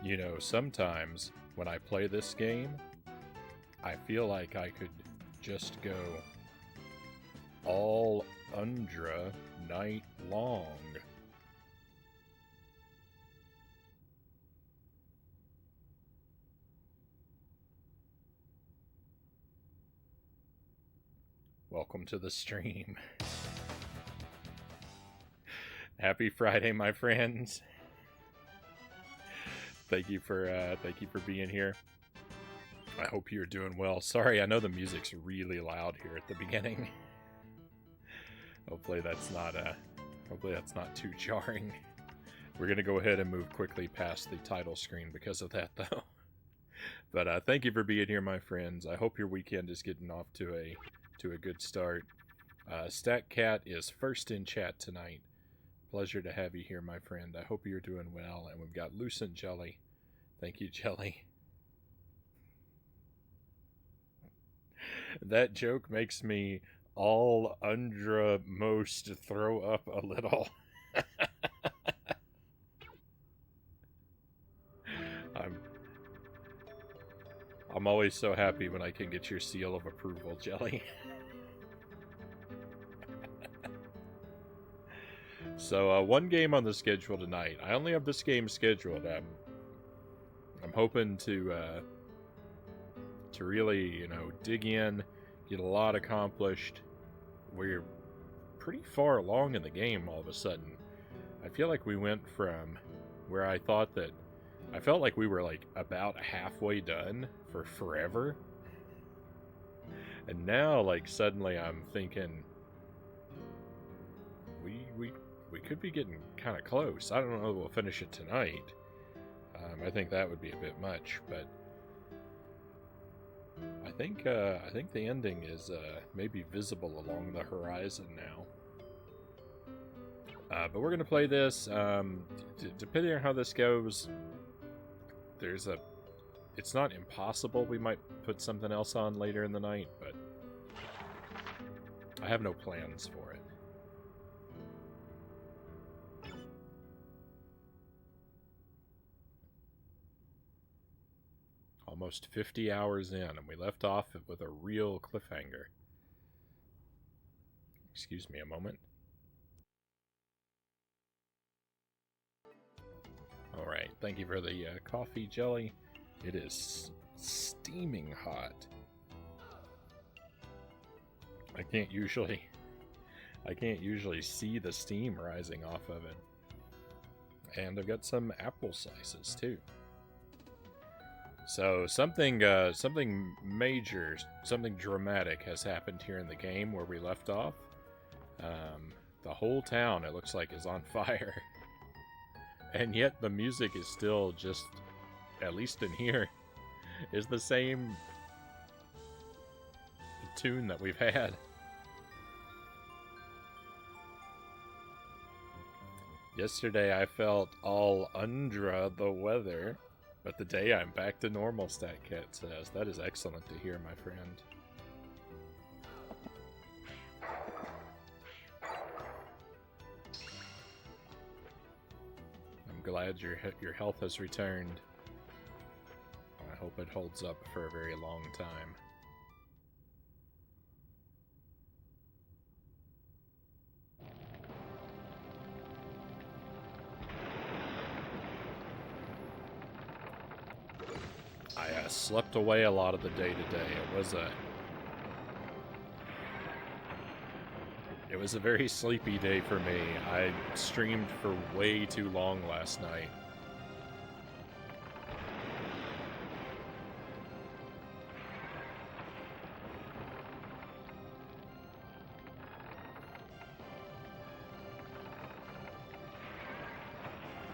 You know, sometimes when I play this game, I feel like I could just go all Undra night long. Welcome to the stream. Happy Friday, my friends. Thank you for being here. I hope you're doing well. Sorry, I know the music's really loud here at the beginning. Hopefully that's not too jarring. We're gonna go ahead and move quickly past the title screen because of that, though. But thank you for being here, my friends. I hope your weekend is getting off to a good start. StatCat is first in chat tonight. Pleasure to have you here, my friend. I hope you're doing well. And we've got Lucent Jelly. Thank you, Jelly. That joke makes me all Undra most throw up a little. I'm always so happy when I can get your seal of approval, Jelly. So one game on the schedule tonight. I only have this game scheduled. I'm hoping to really, dig in, get a lot accomplished. We're pretty far along in the game all of a sudden. I feel like we went from where I felt like we were like about halfway done for forever. And now like suddenly I'm thinking we could be getting kind of close. I don't know if we'll finish it tonight. I think that would be a bit much, but I think the ending is maybe visible along the horizon now. But we're gonna play this. Depending on how this goes, it's not impossible. We might put something else on later in the night, but I have no plans for it. Almost 50 hours in, and we left off with a real cliffhanger. Excuse me a moment. Alright, thank you for the coffee, Jelly. It is steaming hot. I can't usually see the steam rising off of it. And I've got some apple slices too. So something major, something dramatic has happened here in the game where we left off. The whole town, it looks like, is on fire. And yet the music is still just, at least in here, is the same tune that we've had. Yesterday I felt all Undra the weather, but today I'm back to normal, StatCat says. That is excellent to hear, my friend. I'm glad your health has returned. I hope it holds up for a very long time. I slept away a lot of the day today. It was a very sleepy day for me. I streamed for way too long last night.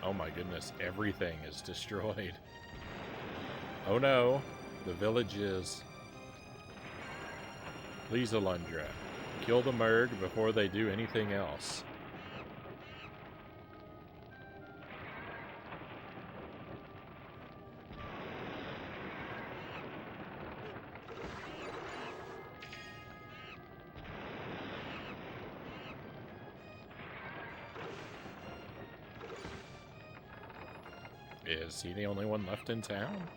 Oh my goodness, everything is destroyed. Oh no, the village is... Please, Alundra, kill the Merg before they do anything else. Is he the only one left in town?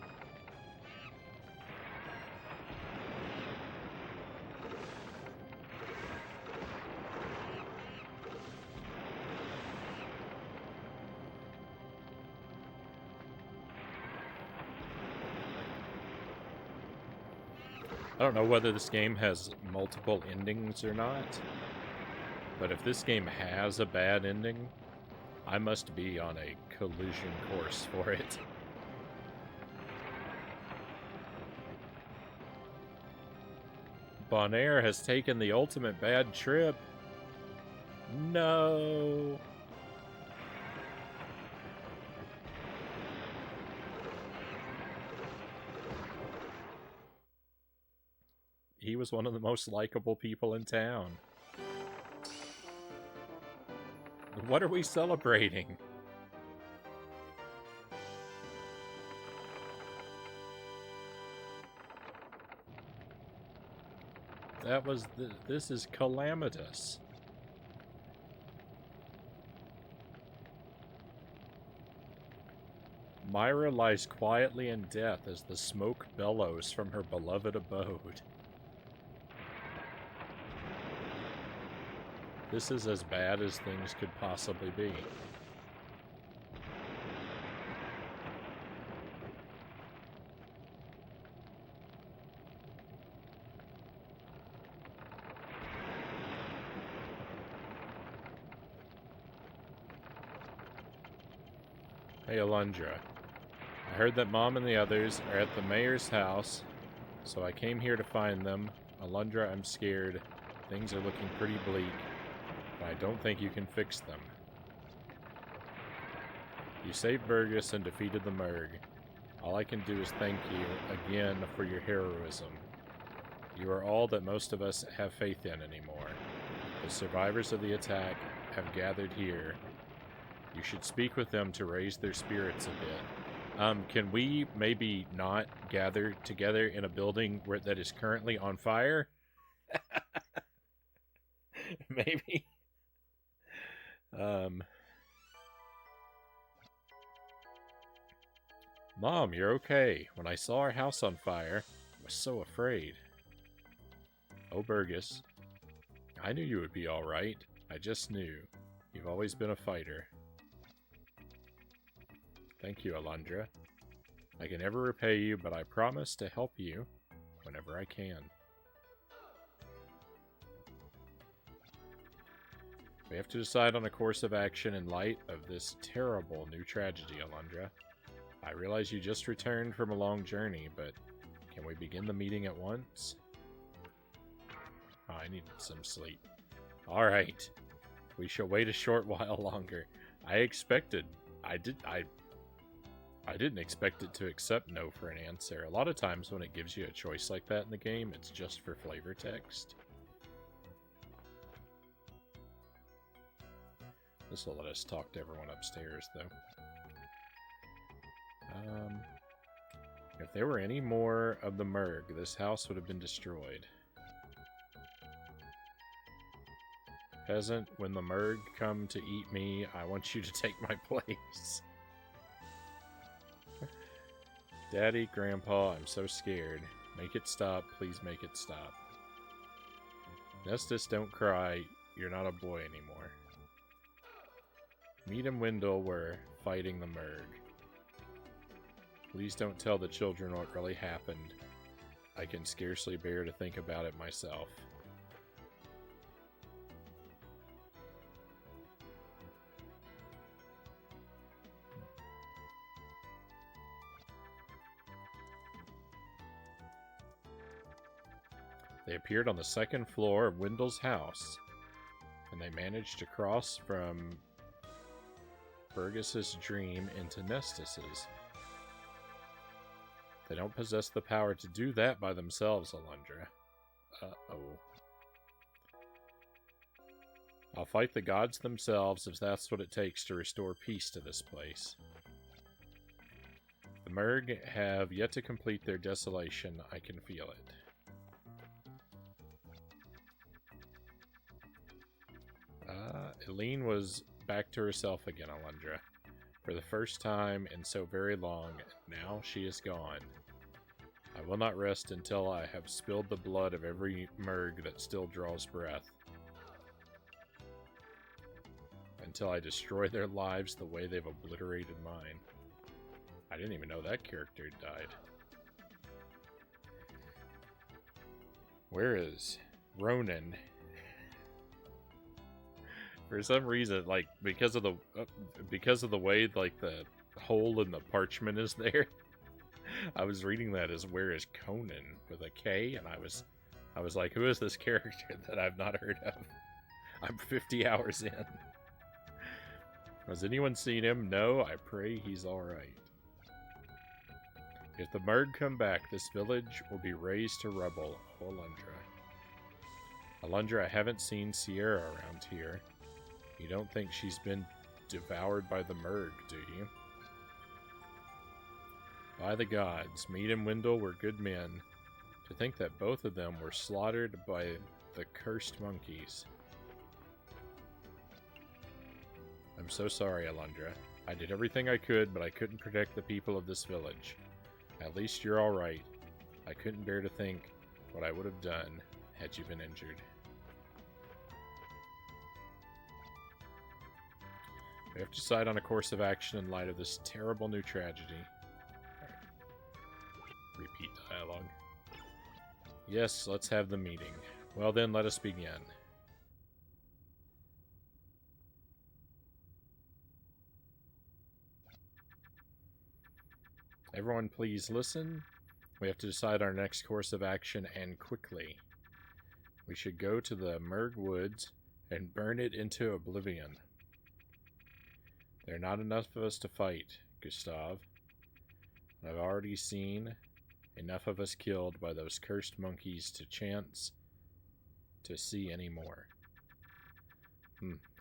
I don't know whether this game has multiple endings or not, but if this game has a bad ending, I must be on a collision course for it. Bonaire has taken the ultimate bad trip. No. He was one of the most likable people in town. What are we celebrating? That was this is calamitous. Myra lies quietly in death as the smoke bellows from her beloved abode. This is as bad as things could possibly be. Hey, Alundra. I heard that Mom and the others are at the mayor's house, so I came here to find them. Alundra, I'm scared. Things are looking pretty bleak. I don't think you can fix them. You saved Burgess and defeated the Merg. All I can do is thank you again for your heroism. You are all that most of us have faith in anymore. The survivors of the attack have gathered here. You should speak with them to raise their spirits a bit. Can we maybe not gather together in a building that is currently on fire? Maybe. Mom, you're okay. When I saw our house on fire, I was so afraid. Oh, Burgess. I knew you would be alright. I just knew. You've always been a fighter. Thank you, Alundra. I can never repay you, but I promise to help you whenever I can. We have to decide on a course of action in light of this terrible new tragedy, Alundra. I realize you just returned from a long journey, but can we begin the meeting at once? Oh, I need some sleep. Alright. We shall wait a short while longer. I didn't expect it to accept no for an answer. A lot of times when it gives you a choice like that in the game, it's just for flavor text. This will let us talk to everyone upstairs, though. If there were any more of the Merg, this house would have been destroyed. Peasant, when the Merg come to eat me, I want you to take my place. Daddy, Grandpa, I'm so scared. Make it stop. Please make it stop. Nestus, don't cry. You're not a boy anymore. Mead and Wendell were fighting the Merg. Please don't tell the children what really happened. I can scarcely bear to think about it myself. They appeared on the second floor of Wendell's house, and they managed to cross from Burgess's dream into Nestus's. They don't possess the power to do that by themselves, Alundra. Uh-oh. I'll fight the gods themselves if that's what it takes to restore peace to this place. The Merg have yet to complete their desolation. I can feel it. Eileen was back to herself again, Alundra. For the first time in so very long, now she is gone. I will not rest until I have spilled the blood of every merg that still draws breath. Until I destroy their lives the way they've obliterated mine. I didn't even know that character died. Where is Ronan? For some reason, like because of the way like the hole in the parchment is there, I was reading that as "Where is Conan?" with a K, and I was like, who is this character that I've not heard of? I'm 50 hours in. Has anyone seen him? No, I pray he's alright. If the Merg come back, this village will be razed to rubble. Oh, Alundra. Alundra, I haven't seen Sierra around here. You don't think she's been devoured by the Merg, do you? By the gods, Mead and Wendell were good men. To think that both of them were slaughtered by the cursed monkeys. I'm so sorry, Alundra. I did everything I could, but I couldn't protect the people of this village. At least you're alright. I couldn't bear to think what I would have done had you been injured. We have to decide on a course of action in light of this terrible new tragedy. Repeat dialogue. Yes, let's have the meeting. Well then, let us begin. Everyone please listen. We have to decide our next course of action, and quickly. We should go to the Merg Woods and burn it into oblivion. There are not enough of us to fight, Gustav. I've already seen enough of us killed by those cursed monkeys to chance to see any more.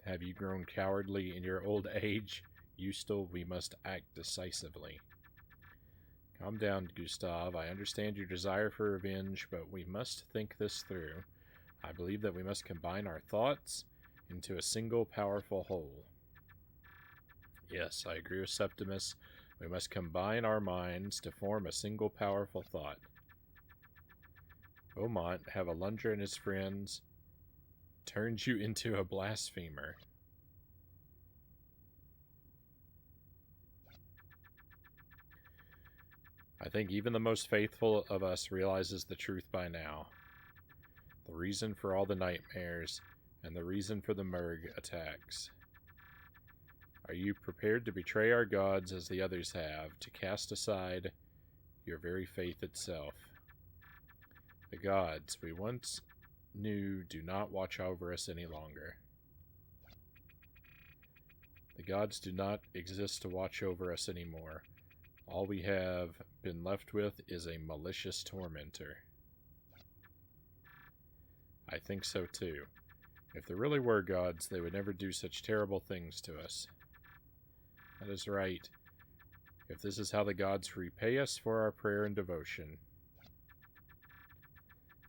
Have you grown cowardly in your old age? Still, we must act decisively. Calm down, Gustav. I understand your desire for revenge, but we must think this through. I believe that we must combine our thoughts into a single powerful whole. Yes, I agree with Septimus. We must combine our minds to form a single powerful thought. Beaumont, have Alundra and his friends turned you into a blasphemer. I think even the most faithful of us realizes the truth by now. The reason for all the nightmares, and the reason for the Merg attacks. Are you prepared to betray our gods as the others have, to cast aside your very faith itself? The gods we once knew do not watch over us any longer. The gods do not exist to watch over us anymore. All we have been left with is a malicious tormentor. I think so too. If there really were gods, they would never do such terrible things to us. That is right. If this is how the gods repay us for our prayer and devotion.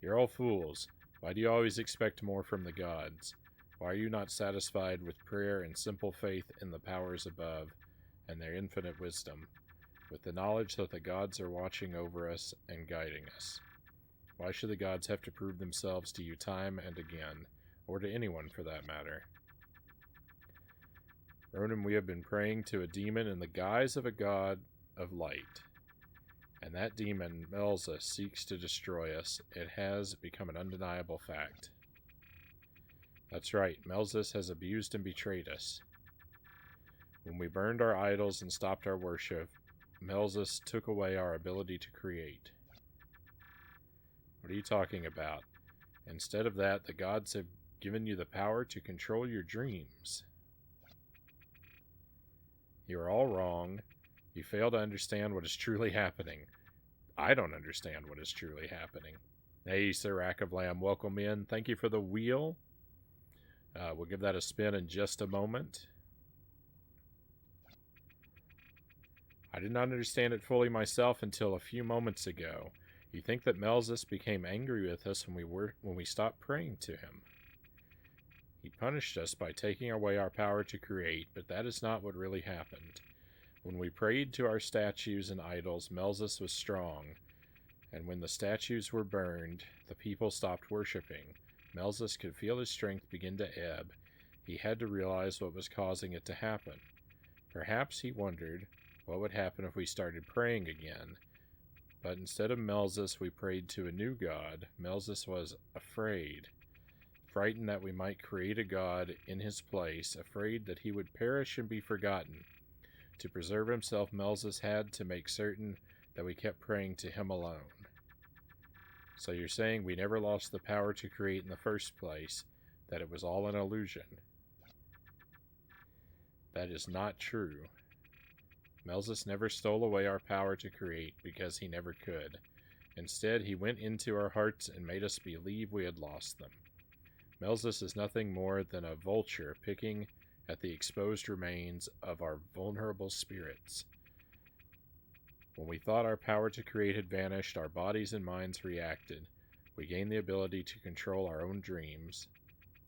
You're all fools. Why do you always expect more from the gods? Why are you not satisfied with prayer and simple faith in the powers above and their infinite wisdom, with the knowledge that the gods are watching over us and guiding us? Why should the gods have to prove themselves to you time and again, or to anyone for that matter? Ronan, we have been praying to a demon in the guise of a god of light, and that demon, Melza, seeks to destroy us. It has become an undeniable fact. That's right, Melzus has abused and betrayed us. When we burned our idols and stopped our worship, Melzus took away our ability to create. What are you talking about? Instead of that, the gods have given you the power to control your dreams. You are all wrong. You fail to understand what is truly happening. I don't understand what is truly happening. Hey, Sir Rack of Lamb, welcome in. Thank you for the wheel. We'll give that a spin in just a moment. I did not understand it fully myself until a few moments ago. You think that Melzus became angry with us when we stopped praying to him. He punished us by taking away our power to create, but that is not what really happened. When we prayed to our statues and idols, Melzus was strong, and when the statues were burned, the people stopped worshipping. Melzus could feel his strength begin to ebb. He had to realize what was causing it to happen. Perhaps he wondered what would happen if we started praying again. But instead of Melzus, we prayed to a new god. Melzus was afraid, frightened that we might create a god in his place, afraid that he would perish and be forgotten. To preserve himself, Melzus had to make certain that we kept praying to him alone. So you're saying we never lost the power to create in the first place, that it was all an illusion? That is not true. Melzus never stole away our power to create because he never could. Instead, he went into our hearts and made us believe we had lost them. Melzus is nothing more than a vulture picking at the exposed remains of our vulnerable spirits. When we thought our power to create had vanished, our bodies and minds reacted. We gained the ability to control our own dreams.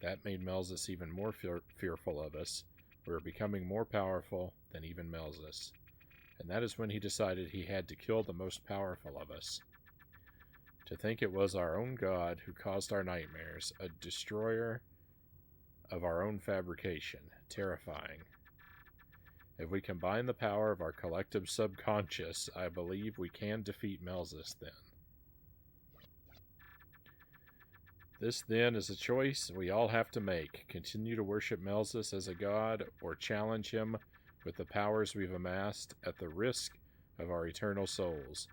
That made Melzus even more fearful of us. We were becoming more powerful than even Melzus. And that is when he decided he had to kill the most powerful of us. To think it was our own god who caused our nightmares, a destroyer of our own fabrication. Terrifying. If we combine the power of our collective subconscious, I believe we can defeat Melzus then. This then is a choice we all have to make. Continue to worship Melzus as a god, or challenge him with the powers we've amassed at the risk of our eternal souls.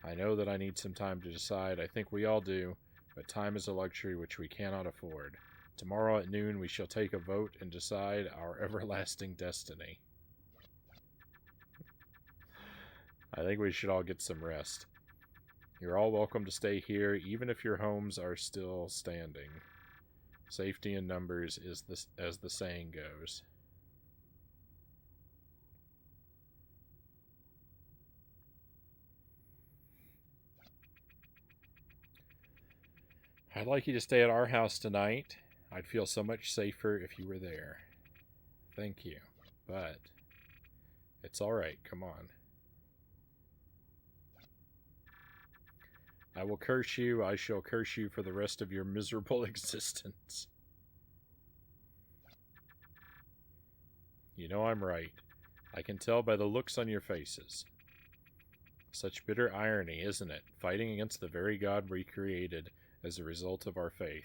I know that I need some time to decide. I think we all do, but time is a luxury which we cannot afford. Tomorrow at noon we shall take a vote and decide our everlasting destiny. I think we should all get some rest. You're all welcome to stay here, even if your homes are still standing. Safety in numbers is as the saying goes. I'd like you to stay at our house tonight. I'd feel so much safer if you were there. Thank you. But it's alright, come on. I will curse you. I shall curse you for the rest of your miserable existence. You know I'm right. I can tell by the looks on your faces. Such bitter irony, isn't it? Fighting against the very God we created as a result of our faith.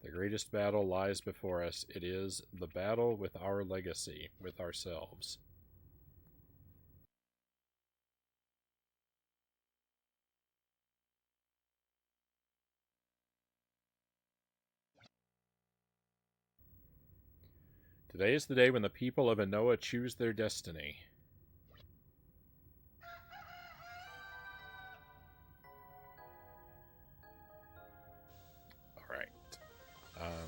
The greatest battle lies before us. It is the battle with our legacy, with ourselves. Today is the day when the people of Anoa choose their destiny. Alright.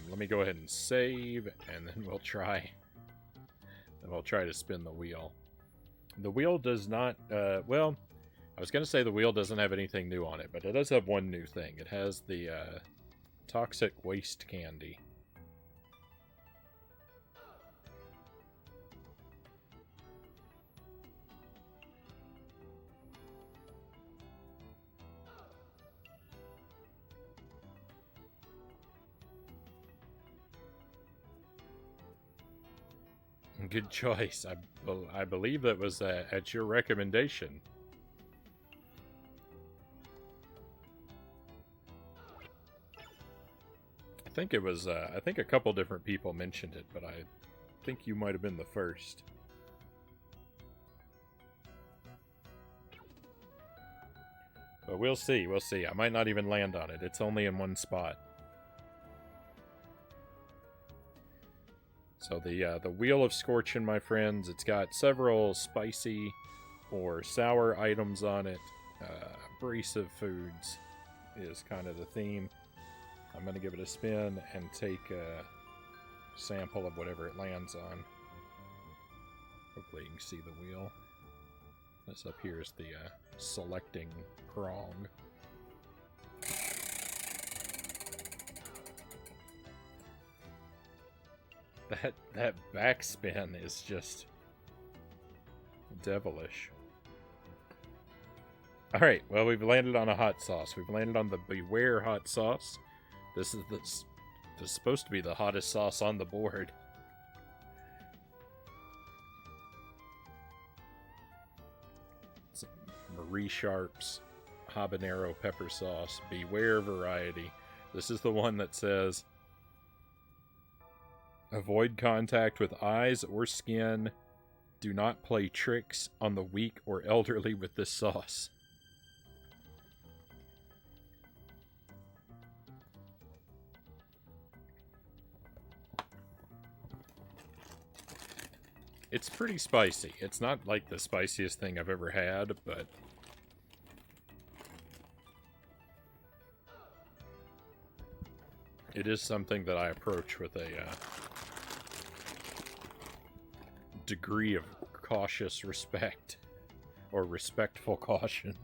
Let me go ahead and save, and then we'll try to spin the wheel. The wheel does not, well, I was going to say the wheel doesn't have anything new on it, but it does have one new thing. It has the toxic waste candy. Good choice. I believe that was at your recommendation. I think it was. I think a couple different people mentioned it, but I think you might have been the first. But we'll see. We'll see. I might not even land on it. It's only in one spot. So the Wheel of Scorchin', my friends, it's got several spicy or sour items on it. Abrasive foods is kind of the theme. I'm going to give it a spin and take a sample of whatever it lands on. Hopefully you can see the wheel. This up here is the selecting prong. That backspin is just devilish. Alright, well, we've landed on a hot sauce. We've landed on the Beware hot sauce. This is supposed to be the hottest sauce on the board. It's Marie Sharp's habanero pepper sauce. Beware variety. This is the one that says, avoid contact with eyes or skin. Do not play tricks on the weak or elderly with this sauce. It's pretty spicy. It's not like the spiciest thing I've ever had, but it is something that I approach with a degree of cautious respect, or respectful caution.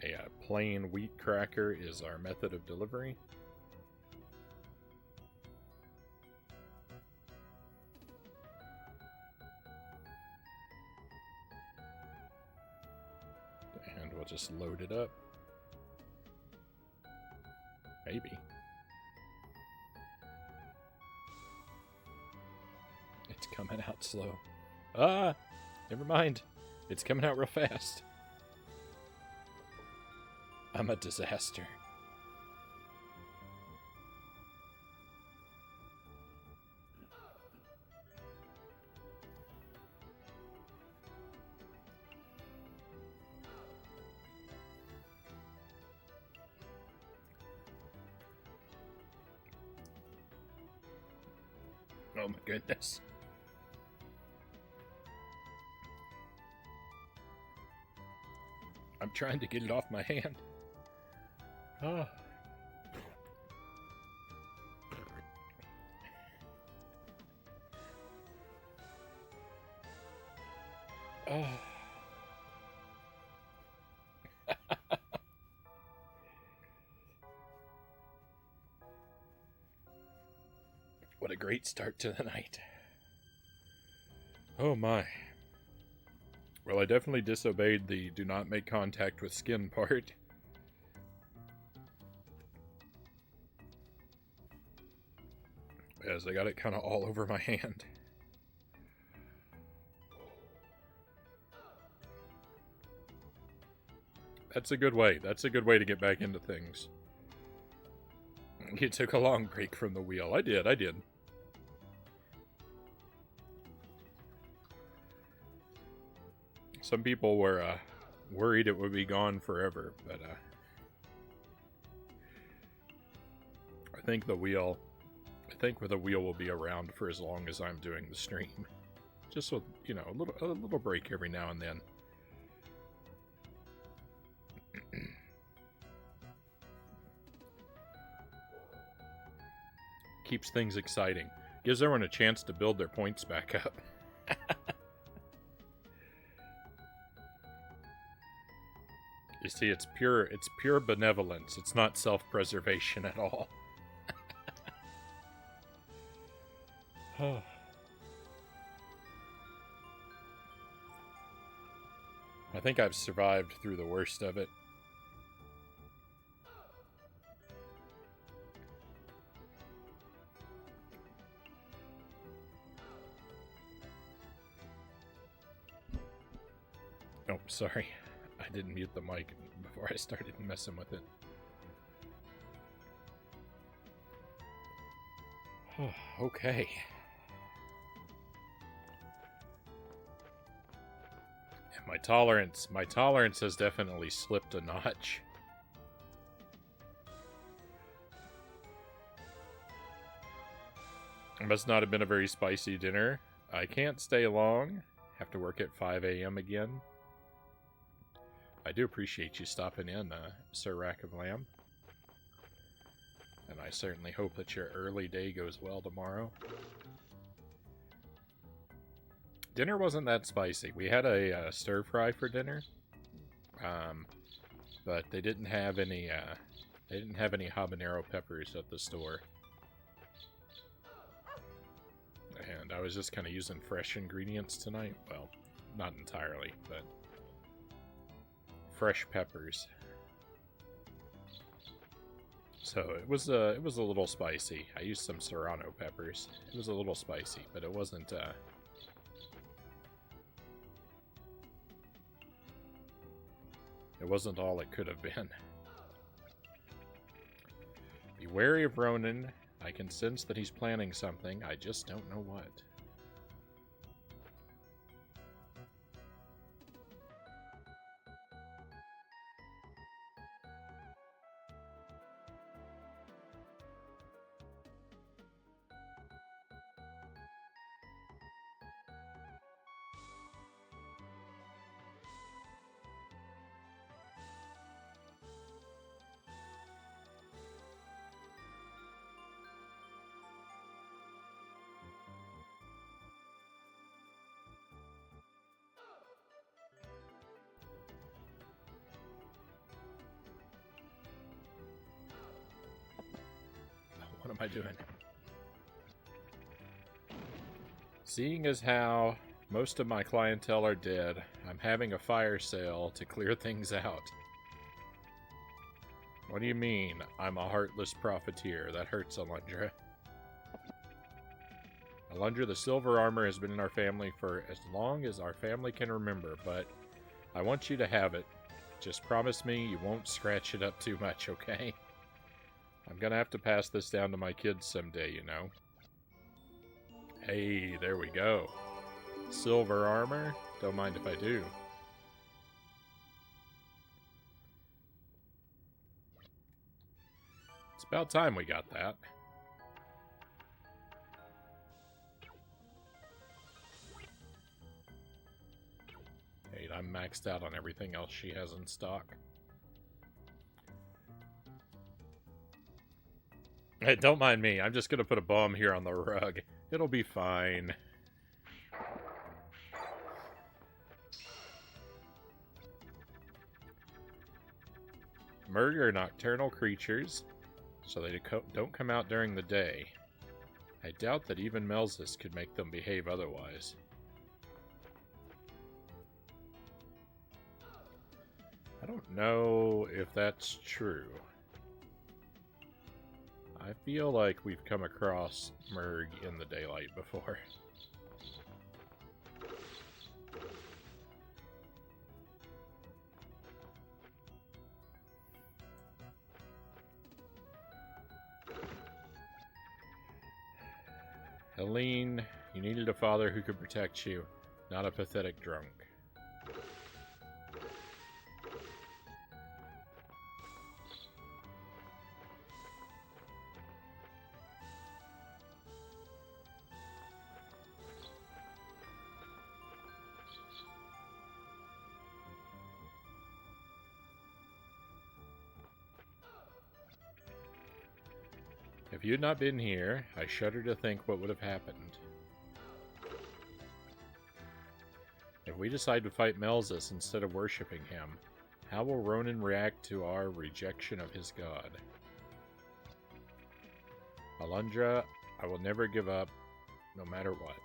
A plain wheat cracker is our method of delivery. And we'll just load it up. Maybe. It's coming out slow. Ah! Never mind. It's coming out real fast. I'm a disaster. Oh my goodness. I'm trying to get it off my hand. Oh. Oh. What a great start to the night. Oh my. Well, I definitely disobeyed the do not make contact with skin part. As I got it kind of all over my hand. That's a good way. That's a good way to get back into things. You took a long break from the wheel. I did. Some people were worried it would be gone forever, but I think the wheel will be around for as long as I'm doing the stream. Just with, you know, a little break every now and then. Keeps things exciting. Gives everyone a chance to build their points back up. You see, it's pure benevolence. It's not self-preservation at all. I think I've survived through the worst of it. Oh, sorry. I didn't mute the mic before I started messing with it. Okay. My tolerance has definitely slipped a notch. It must not have been a very spicy dinner. I can't stay long. Have to work at 5 a.m. again. I do appreciate you stopping in, Sir Rack of Lamb. And I certainly hope that your early day goes well tomorrow. Dinner wasn't that spicy. We had a stir fry for dinner, but they didn't have any. They didn't have any habanero peppers at the store, and I was just kind of using fresh ingredients tonight. Well, not entirely, but fresh peppers. So it was a little spicy. I used some serrano peppers. It was a little spicy, but it wasn't. It wasn't all it could have been. Be wary of Ronan. I can sense that he's planning something. I just don't know what. What am I doing? Seeing as how most of my clientele are dead, I'm having a fire sale to clear things out. What do you mean, I'm a heartless profiteer? That hurts, Alundra. Alundra, the silver armor has been in our family for as long as our family can remember, but I want you to have it. Just promise me you won't scratch it up too much, okay? I'm gonna have to pass this down to my kids someday, you know. Hey, there we go. Silver armor? Don't mind if I do. It's about time we got that. Hey, I'm maxed out on everything else she has in stock. Hey, don't mind me. I'm just gonna put a bomb here on the rug. It'll be fine. Merg are nocturnal creatures, so they don't come out during the day. I doubt that even Melzus could make them behave otherwise. I don't know if that's true. I feel like we've come across Merg in the daylight before. Helene, you needed a father who could protect you, not a pathetic drunk. If you had not been here, I shudder to think what would have happened. If we decide to fight Melzus instead of worshipping him, how will Ronan react to our rejection of his god? Alundra, I will never give up, no matter what.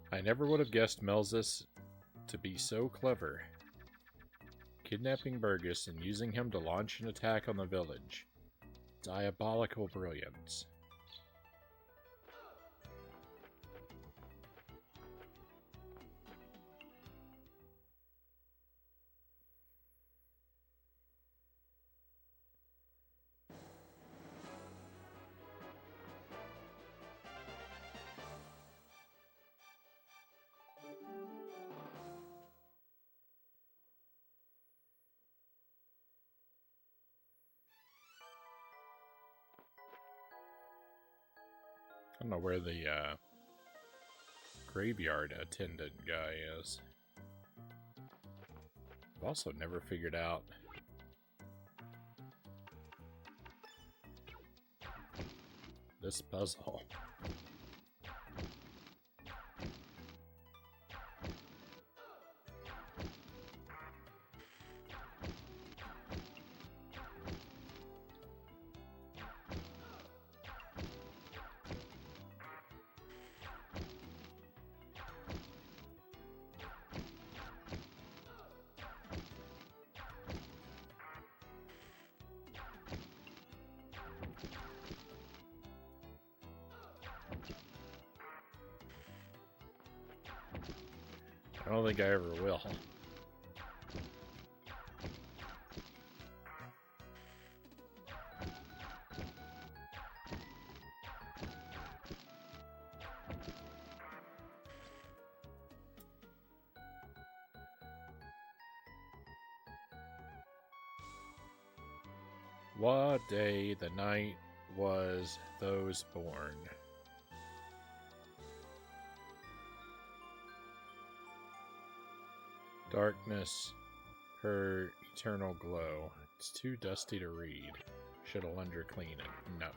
I never would have guessed Melzus to be so clever. Kidnapping Burgess and using him to launch an attack on the village. Diabolical brilliance. I don't know where the graveyard attendant guy is. I've also never figured out this puzzle. I don't think I ever will. What day the night was those born? Darkness, her eternal glow. It's too dusty to read. Should Alundra clean it? No.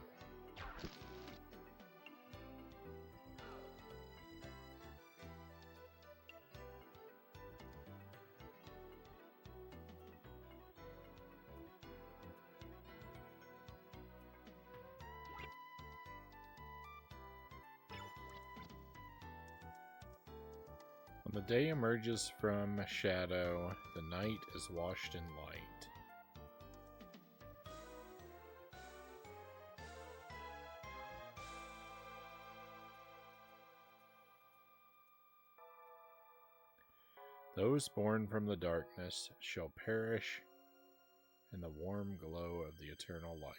When the day emerges from shadow, the night is washed in light. Those born from the darkness shall perish in the warm glow of the eternal light.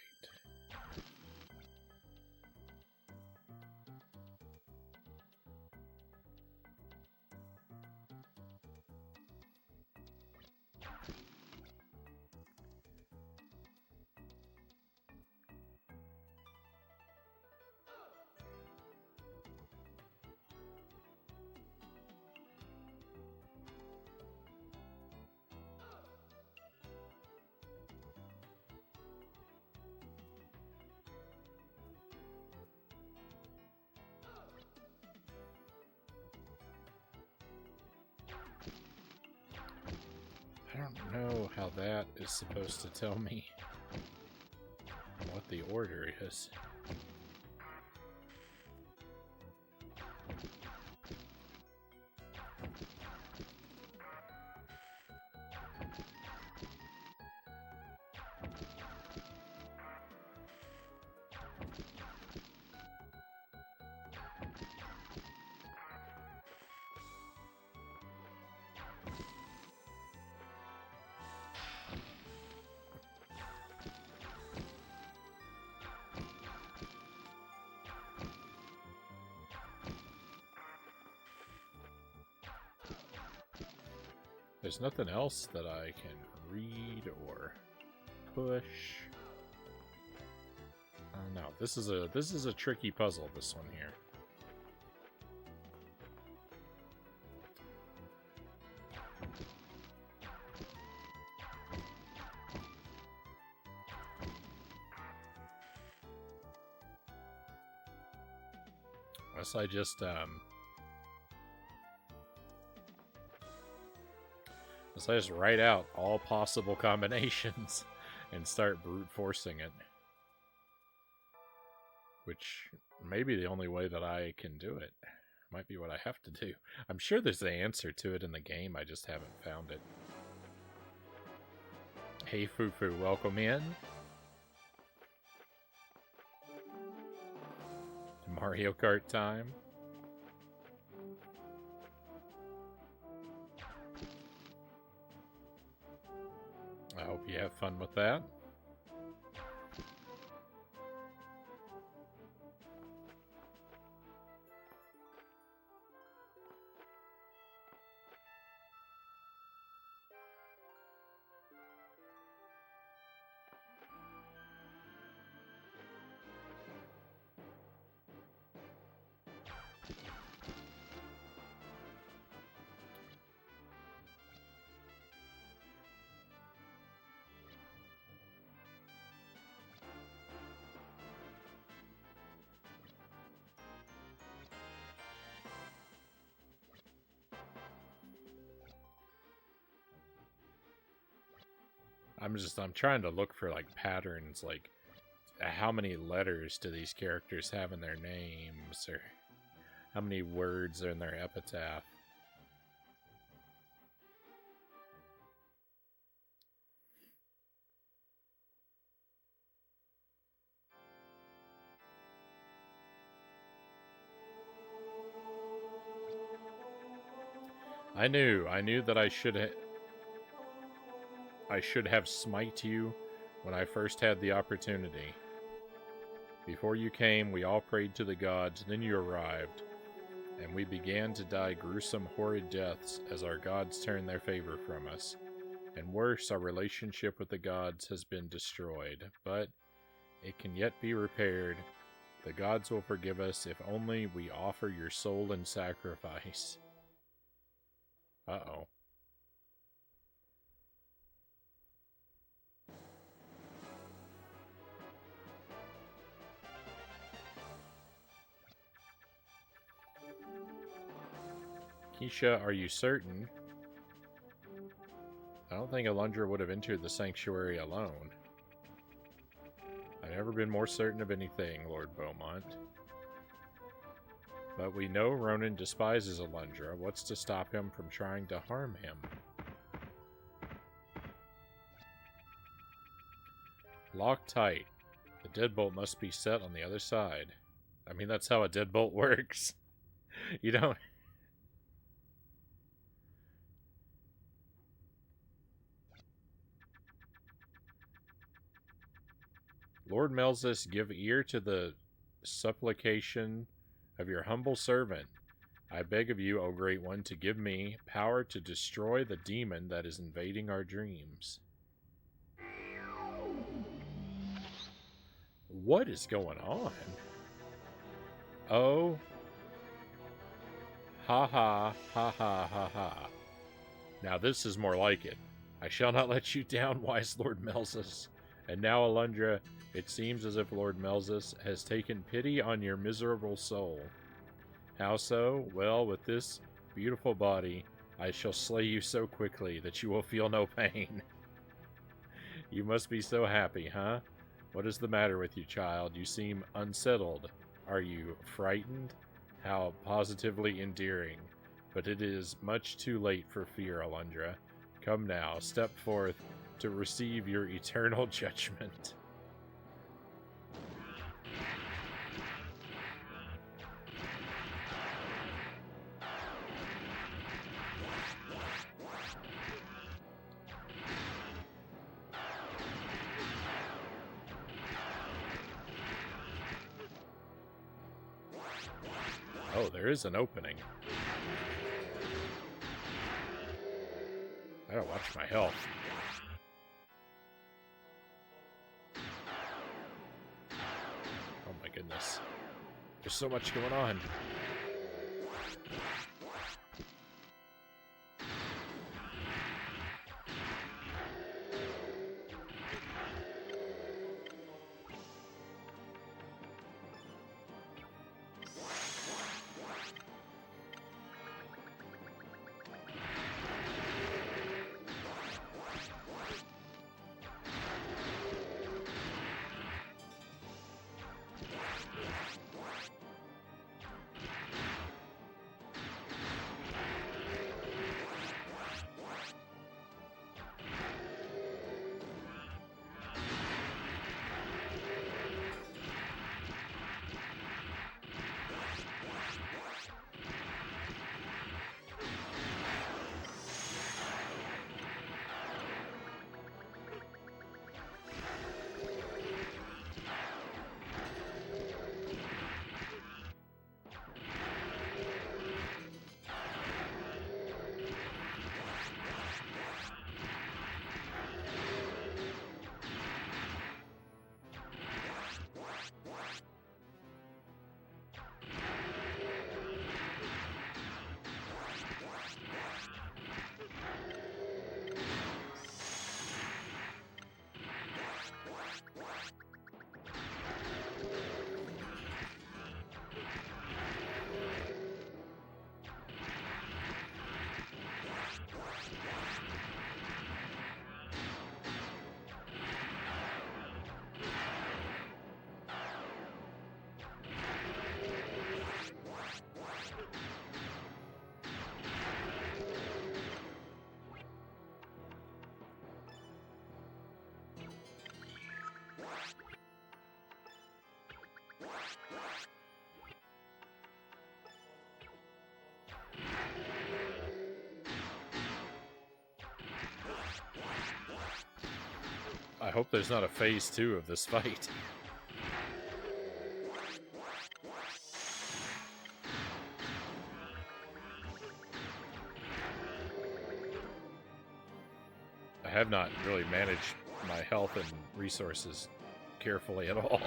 I don't know how that is supposed to tell me what the order is. There's nothing else that I can read or push. I don't know. This is a tricky puzzle, this one here. Unless I just So I just write out all possible combinations and start brute forcing it. Which may be the only way that I can do it. Might be what I have to do. I'm sure there's an answer to it in the game, I just haven't found it. Hey Fufu, welcome in. Mario Kart time. I hope you have fun with that. I'm trying to look for like patterns, like how many letters do these characters have in their names, or how many words are in their epitaph. I knew that I should have smite you when I first had the opportunity. Before you came, we all prayed to the gods, then you arrived, and we began to die gruesome, horrid deaths as our gods turned their favor from us. And worse, our relationship with the gods has been destroyed, but it can yet be repaired. The gods will forgive us if only we offer your soul in sacrifice. Uh-oh. Keisha, are you certain? I don't think Alundra would have entered the sanctuary alone. I've never been more certain of anything, Lord Beaumont. But we know Ronan despises Alundra. What's to stop him from trying to harm him? Lock tight. The deadbolt must be set on the other side. I mean, that's how a deadbolt works. You don't... Lord Melzus, give ear to the supplication of your humble servant. I beg of you, O Great One, to give me power to destroy the demon that is invading our dreams. What is going on? Oh. Ha ha, ha ha, ha ha. Now this is more like it. I shall not let you down, wise Lord Melzus. And now, Alundra, it seems as if Lord Melzus has taken pity on your miserable soul. How so? Well, with this beautiful body, I shall slay you so quickly that you will feel no pain. You must be so happy, huh? What is the matter with you, child? You seem unsettled. Are you frightened? How positively endearing. But it is much too late for fear, Alundra. Come now, step forth to receive your eternal judgment. Oh, there is an opening. I gotta watch my health. Oh my goodness. There's so much going on. I hope there's not a phase 2 of this fight. I have not really managed my health and resources carefully at all.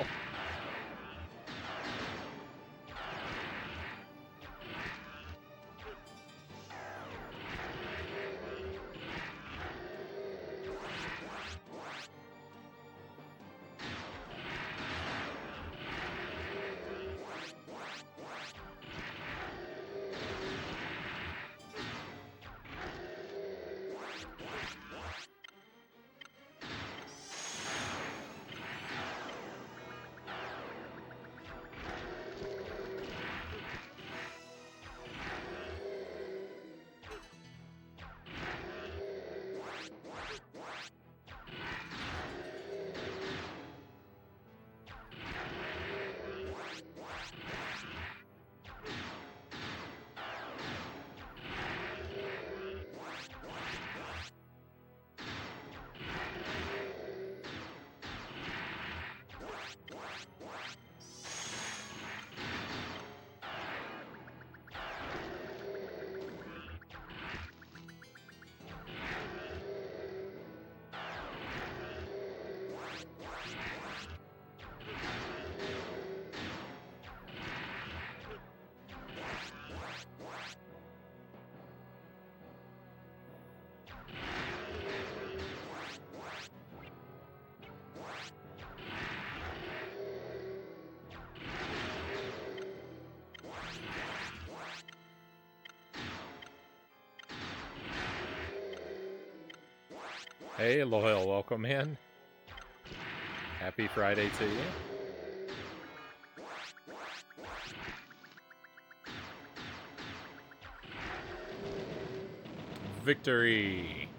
Hey, Loyal, welcome in. Happy Friday to you. Victory!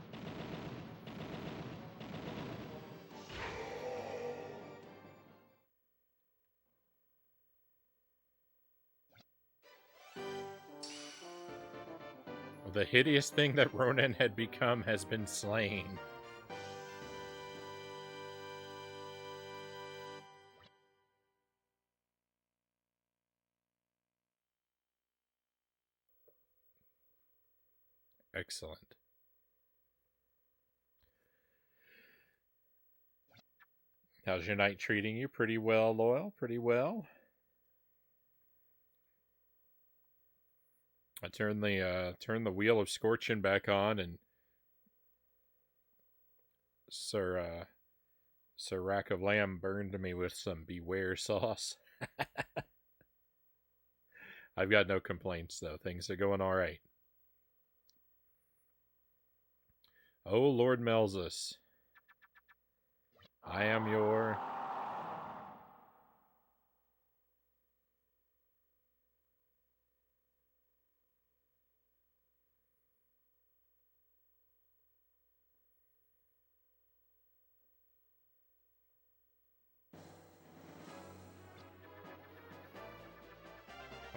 The hideous thing that Ronan had become has been slain. Excellent. How's your night treating you? Pretty well, Loyal? Pretty well? I turned the wheel of Scorchin back on, and Sir Rack of Lamb burned me with some Beware sauce. I've got no complaints, though. Things are going all right. Oh, Lord Melzus. I am your...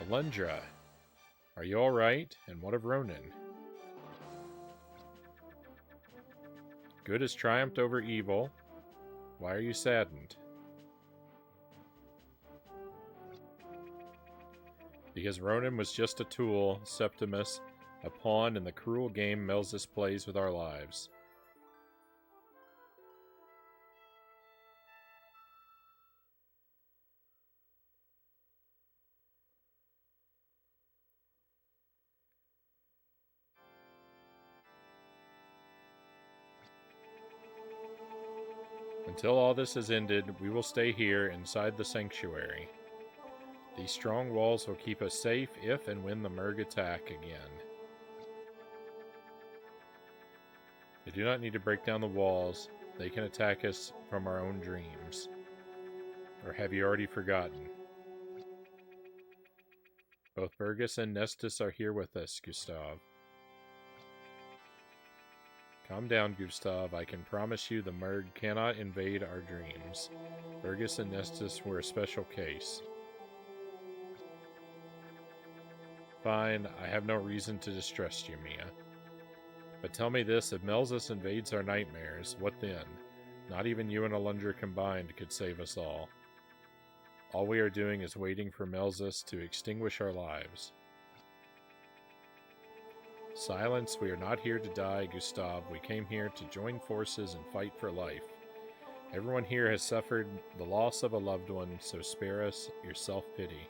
Alundra. Are you all right? And what of Ronan? Good has triumphed over evil. Why are you saddened? Because Ronan was just a tool, Septimus, a pawn in the cruel game Melzus plays with our lives. Until all this has ended, we will stay here inside the sanctuary. These strong walls will keep us safe if and when the Murg attack again. They do not need to break down the walls. They can attack us from our own dreams. Or have you already forgotten? Both Burgess and Nestus are here with us, Gustav. Calm down, Gustav. I can promise you the Murg cannot invade our dreams. Burgess and Nestus were a special case. Fine, I have no reason to distrust you, Mia. But tell me this, if Melzus invades our nightmares, what then? Not even you and Alundra combined could save us all. All we are doing is waiting for Melzus to extinguish our lives. Silence, we are not here to die, Gustav. We came here to join forces and fight for life. Everyone here has suffered the loss of a loved one, so spare us your self-pity.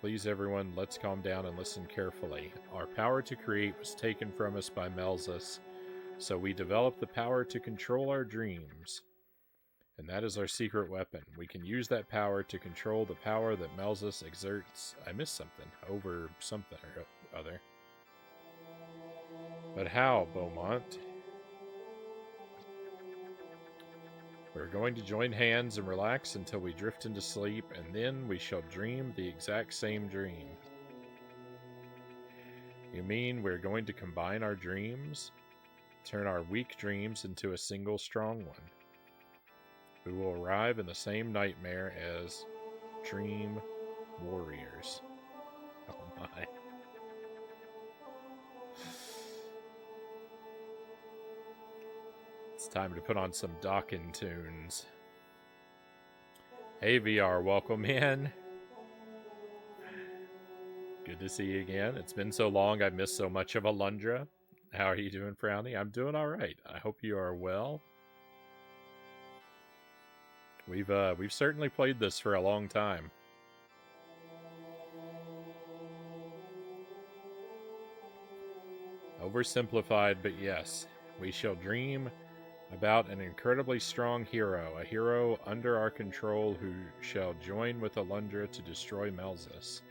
Please, everyone, let's calm down and listen carefully. Our power to create was taken from us by Melzus, so we developed the power to control our dreams. And that is our secret weapon. We can use that power to control the power that Melzus exerts. I missed something. Over something or other. But how, Beaumont? We're going to join hands and relax until we drift into sleep, and then we shall dream the exact same dream. You mean we're going to combine our dreams? Turn our weak dreams into a single strong one. We will arrive in the same nightmare as dream warriors. Oh my. It's time to put on some Dokken tunes. Hey VR, welcome in. Good to see you again. It's been so long, I've missed so much of Alundra. How are you doing, Frownie? I'm doing alright. I hope you are well. We've certainly played this for a long time. Oversimplified, but yes. We shall dream about an incredibly strong hero, a hero under our control who shall join with Alundra to destroy Melzus.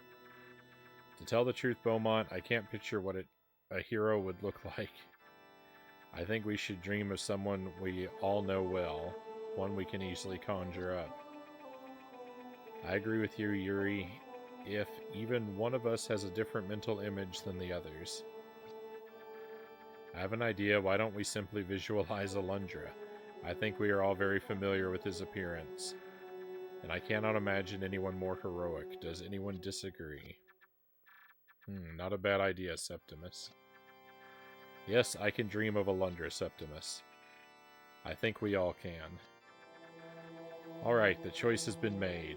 To tell the truth, Beaumont, I can't picture what a hero would look like. I think we should dream of someone we all know well, one we can easily conjure up. I agree with you, Yuri, if even one of us has a different mental image than the others. I have an idea. Why don't we simply visualize Alundra? I think we are all very familiar with his appearance, and I cannot imagine anyone more heroic. Does anyone disagree? Not a bad idea, Septimus. Yes, I can dream of Alundra, Septimus. I think we all can. Alright, the choice has been made.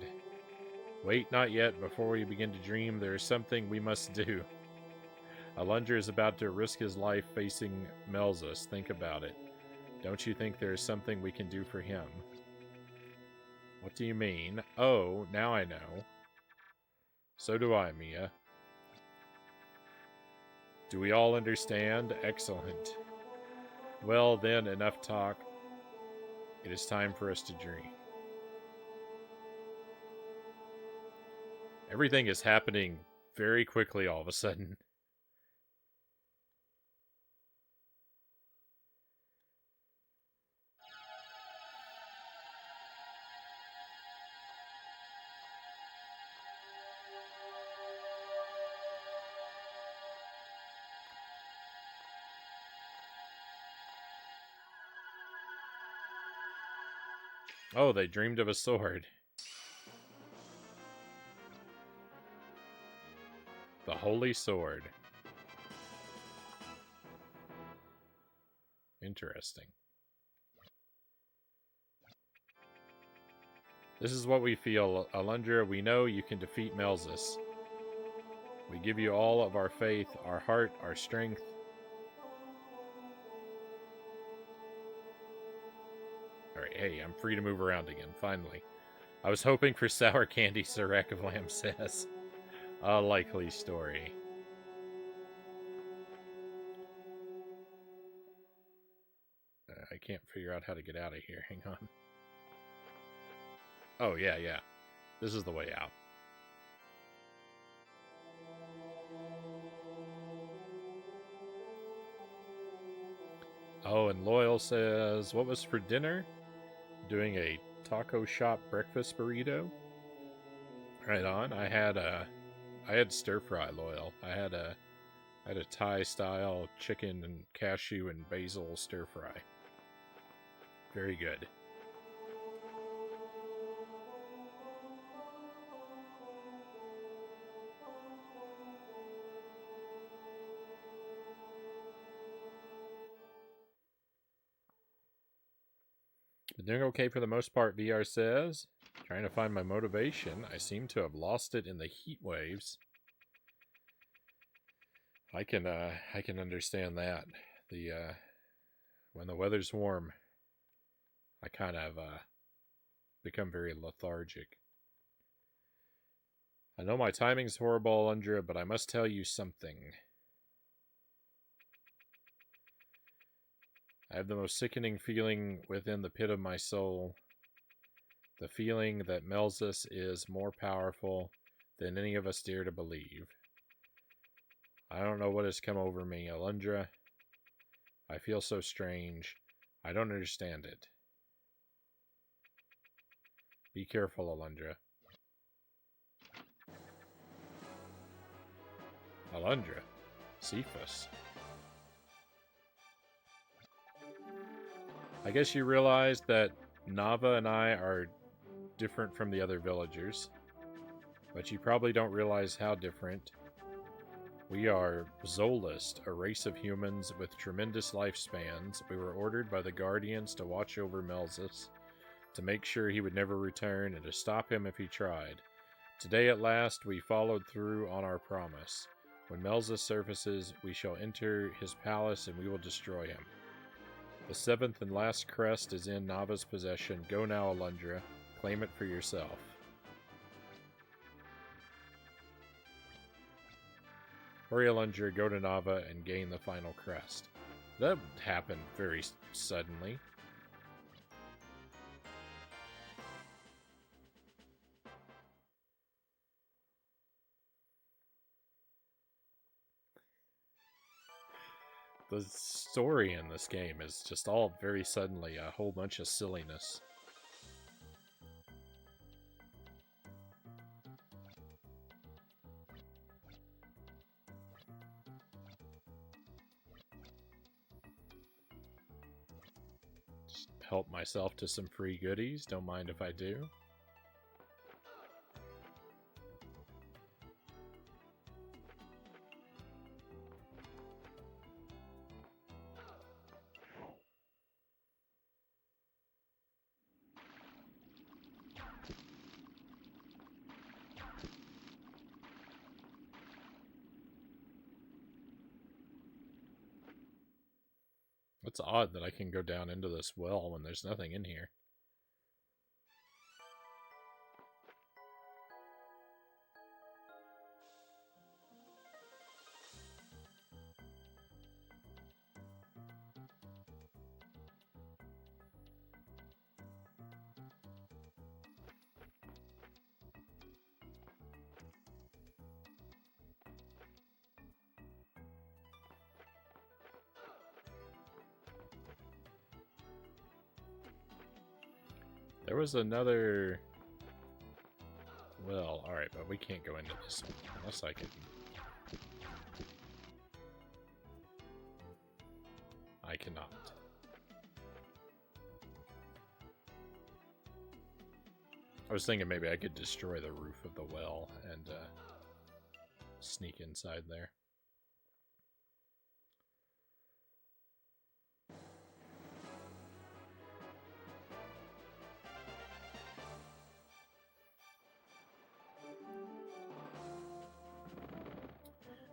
Wait, not yet. Before we begin to dream, there is something we must do. Alundra is about to risk his life facing Melzus. Think about it. Don't you think there is something we can do for him? What do you mean? Oh, now I know. So do I, Mia. Do we all understand? Excellent. Well then, enough talk. It is time for us to dream. Everything is happening very quickly all of a sudden. Oh, they dreamed of a sword. The Holy Sword. Interesting. This is what we feel. Alundra, we know you can defeat Melzus. We give you all of our faith, our heart, our strength. Alright, hey, I'm free to move around again, finally. I was hoping for sour candy, Sir Rackavlam says. A likely story. I can't figure out how to get out of here. Hang on. Oh, yeah. This is the way out. Oh, and Loyal says, what was for dinner? Doing a taco shop breakfast burrito. Right on. I had stir fry, Loyal. I had a Thai style chicken and cashew and basil stir fry. Very good. Been doing okay for the most part, VR says. Trying to find my motivation. I seem to have lost it in the heat waves. I can understand that. When the weather's warm, I kind of become very lethargic. I know my timing's horrible, Alundra, but I must tell you something. I have the most sickening feeling within the pit of my soul. The feeling that Melzus is more powerful than any of us dare to believe. I don't know what has come over me, Alundra. I feel so strange. I don't understand it. Be careful, Alundra. Alundra. Cephas. I guess you realize that Nava and I are different from the other villagers. But you probably don't realize how different. We are Zolist, a race of humans with tremendous lifespans. We were ordered by the Guardians to watch over Melzus, to make sure he would never return, and to stop him if he tried. Today at last we followed through on our promise. When Melzus surfaces, we shall enter his palace and we will destroy him. The seventh and last crest is in Nava's possession. Go now, Alundra. Claim it for yourself. Hurry, Alundra, go to Nava and gain the final crest. That happened very suddenly. The story in this game is just all very suddenly a whole bunch of silliness. Just help myself to some free goodies, don't mind if I do. It's odd that I can go down into this well when there's nothing in here. There was another... Well, alright, but we can't go into this one unless I can... I cannot. I was thinking maybe I could destroy the roof of the well and sneak inside there.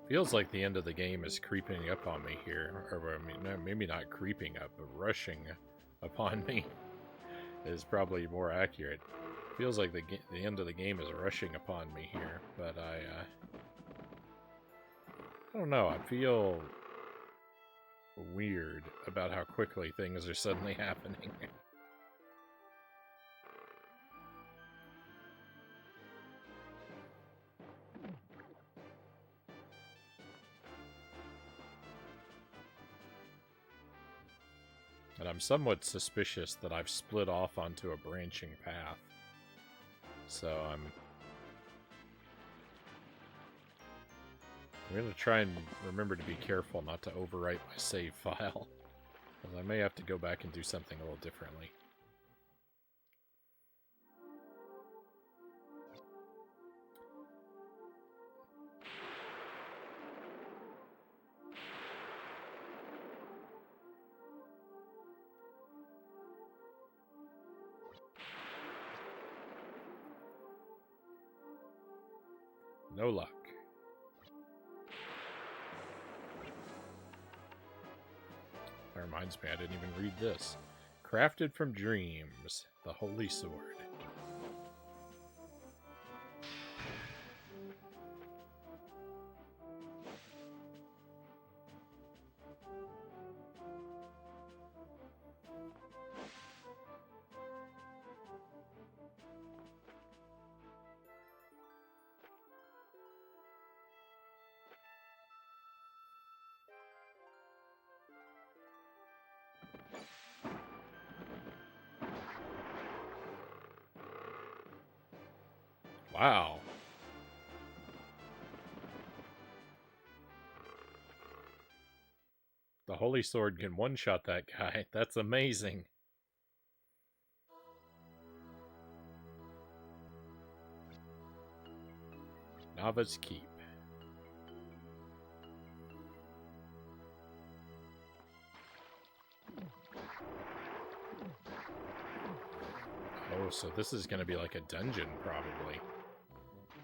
Feels like the end of the game is creeping up on me here. Or, I mean, no, maybe not creeping up, but rushing upon me is probably more accurate. Feels like the end of the game is rushing upon me here, but I don't know. I feel weird about how quickly things are suddenly happening. And I'm somewhat suspicious that I've split off onto a branching path. So I'm going to try and remember to be careful not to overwrite my save file. Because I may have to go back and do something a little differently. No luck. That reminds me, I didn't even read this. Crafted from dreams, the Holy Sword. Wow. The Holy Sword can one-shot that guy. That's amazing. Nova's Keep. Oh, so this is going to be like a dungeon, probably.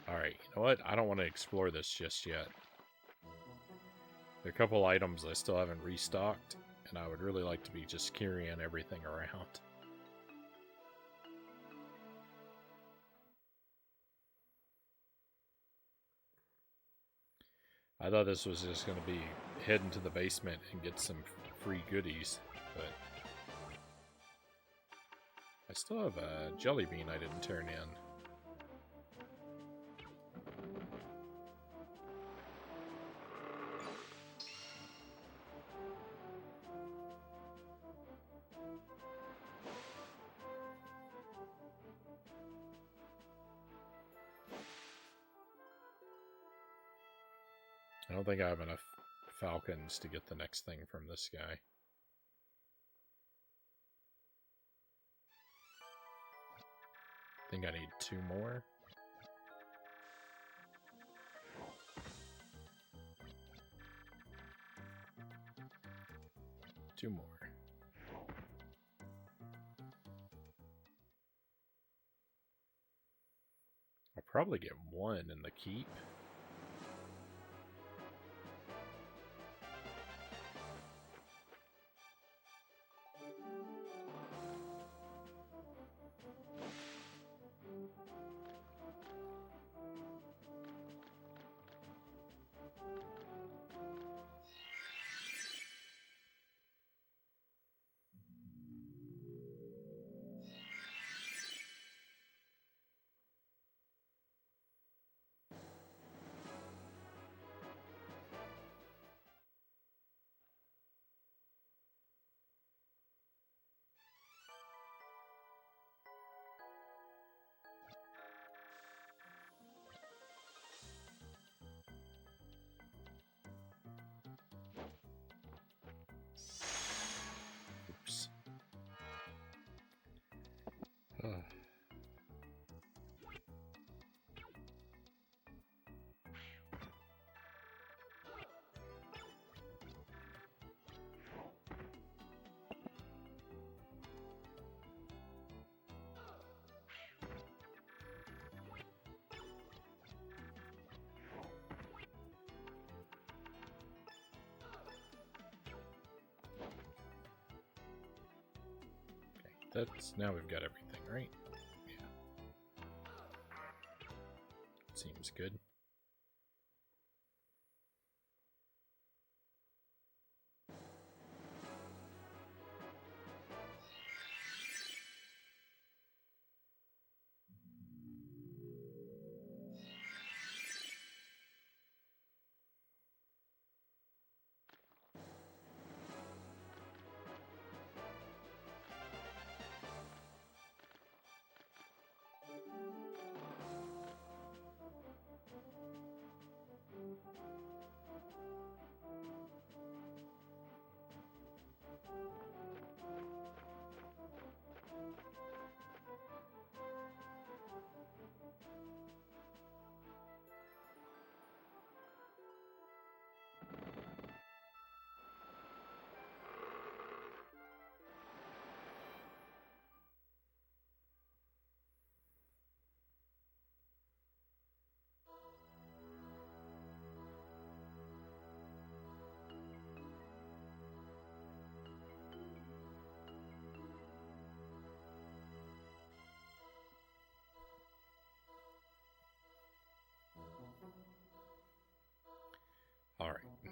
Alright, you know what? I don't want to explore this just yet. There are a couple items I still haven't restocked, and I would really like to be just carrying everything around. I thought this was just going to be head into the basement and get some free goodies, but I still have a jelly bean I didn't turn in. I don't think I have enough falcons to get the next thing from this guy. I think I need 2 more. Two more. I'll probably get 1 in the keep. Oops. That's, now we've got everything, right? Yeah. Seems good.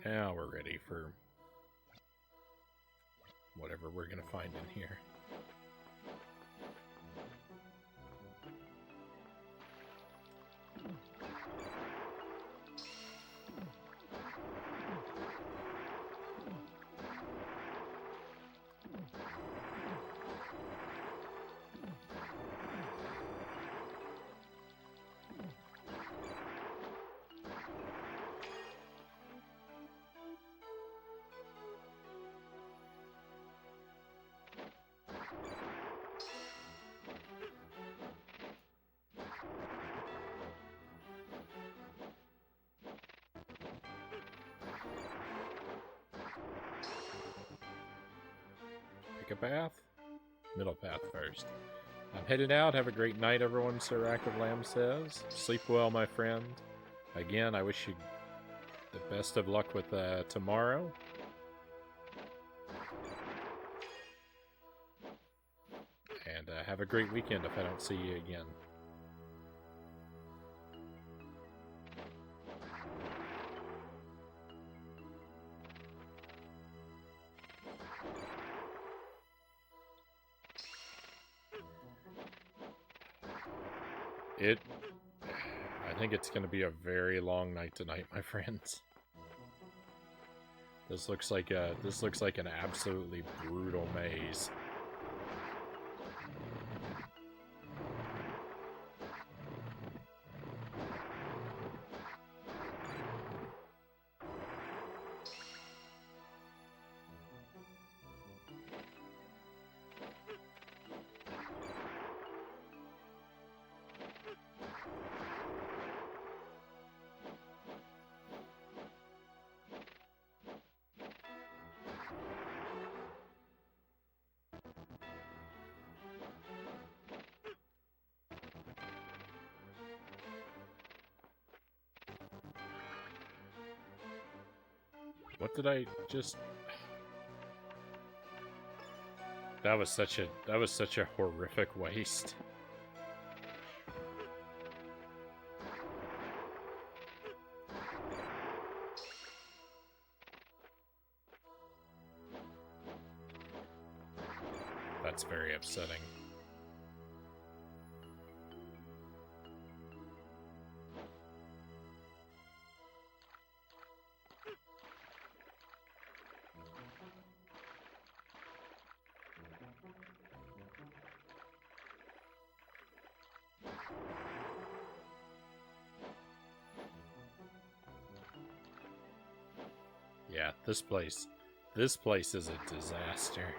now we're ready for whatever we're going to find in here. Pick a path? Middle path first. I'm headed out. Have a great night, everyone, Sir Rack of Lamb says. Sleep well, my friend. Again, I wish you the best of luck with tomorrow. And have a great weekend if I don't see you again. I think it's going to be a very long night tonight, my friends. This looks like an absolutely brutal maze. What did I just... That was such a horrific waste. That's very upsetting. Yeah, this place is a disaster.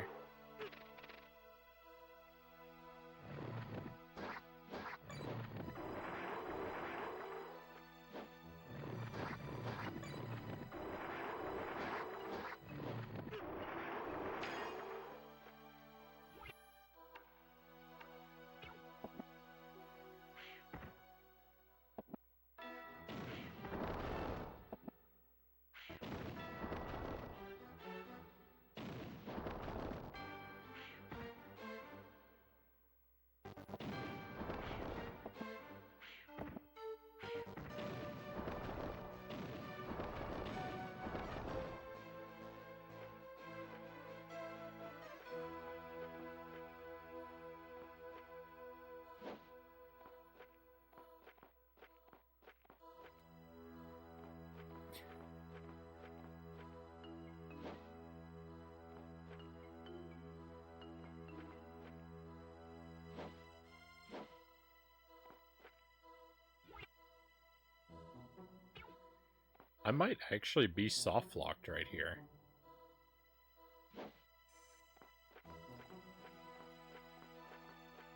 I might actually be soft locked right here.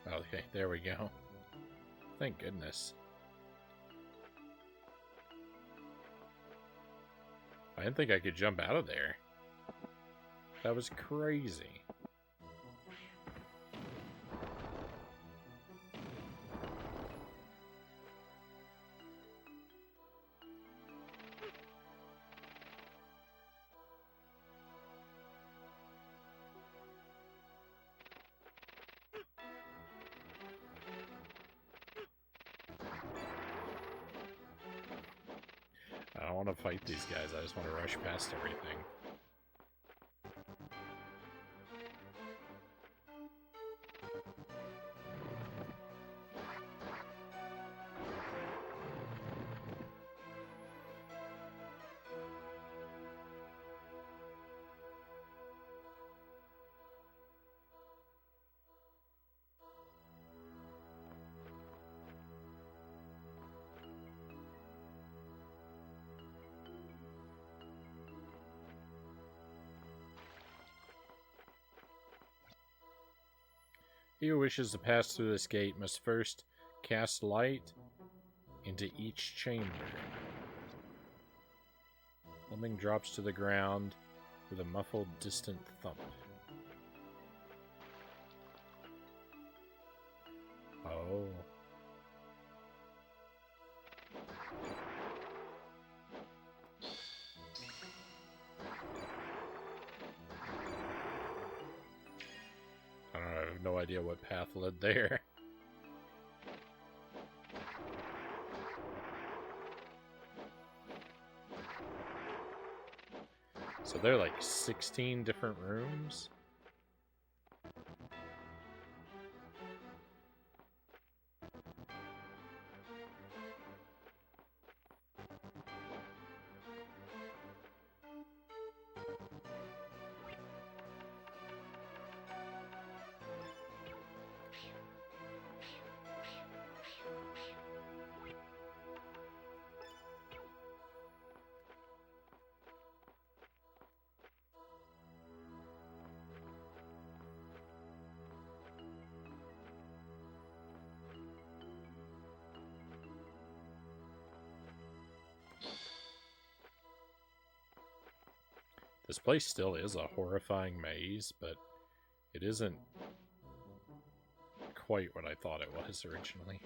Okay, there we go. Thank goodness. I didn't think I could jump out of there. That was crazy. want to fight these guys. I just want to rush past everything. He who wishes to pass through this gate must first cast light into each chamber. Something drops to the ground with a muffled, distant thump. Oh. I have no idea what path led there. So there are like 16 different rooms? This place still is a horrifying maze, but it isn't quite what I thought it was originally.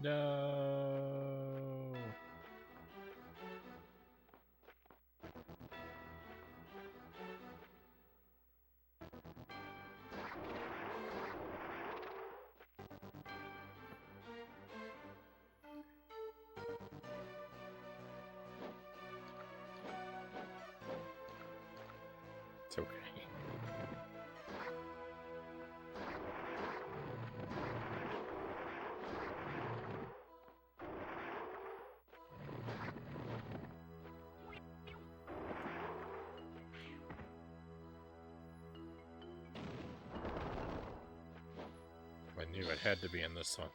No. It's okay. I knew it had to be in this one.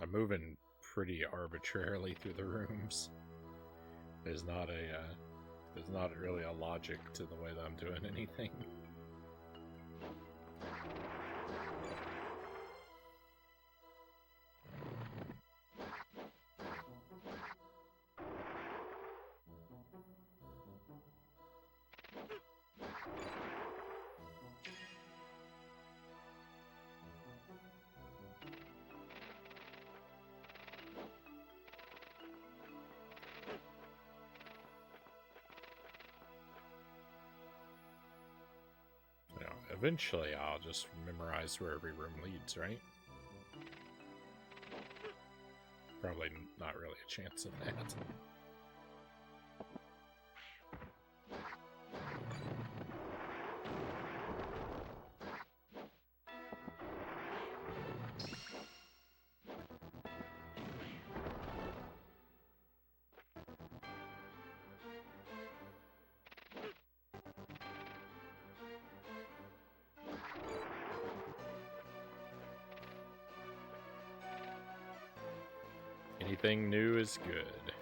I'm moving pretty arbitrarily through the rooms. There's not really a logic to the way that I'm doing anything. Eventually, I'll just memorize where every room leads, right? Probably not really a chance of that. Anything new is good.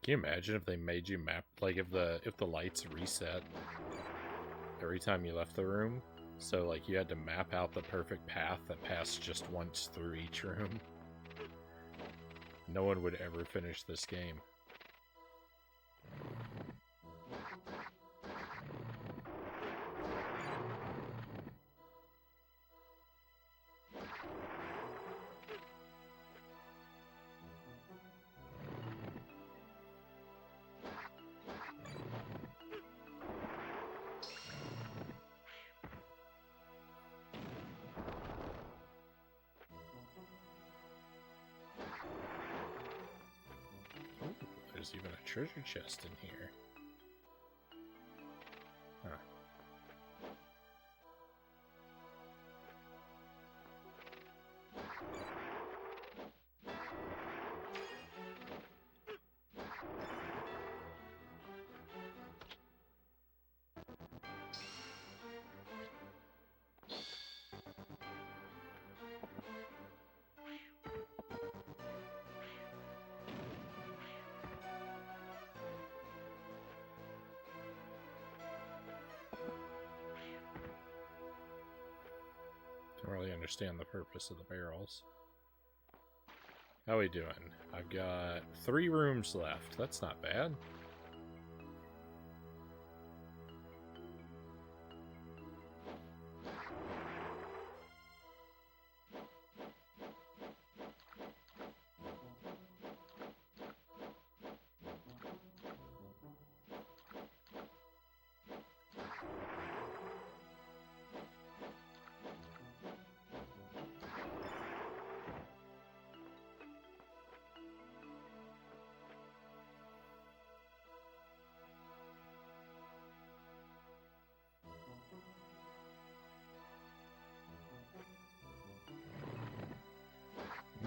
Can you imagine if they made you map, like if the lights reset every time you left the room? So like you had to map out the perfect path that passed just once through each room. No one would ever finish this game. There's even a treasure chest in here. Huh. Don't really understand the purpose of the barrels. How we doing? I've got 3 rooms left. That's not bad.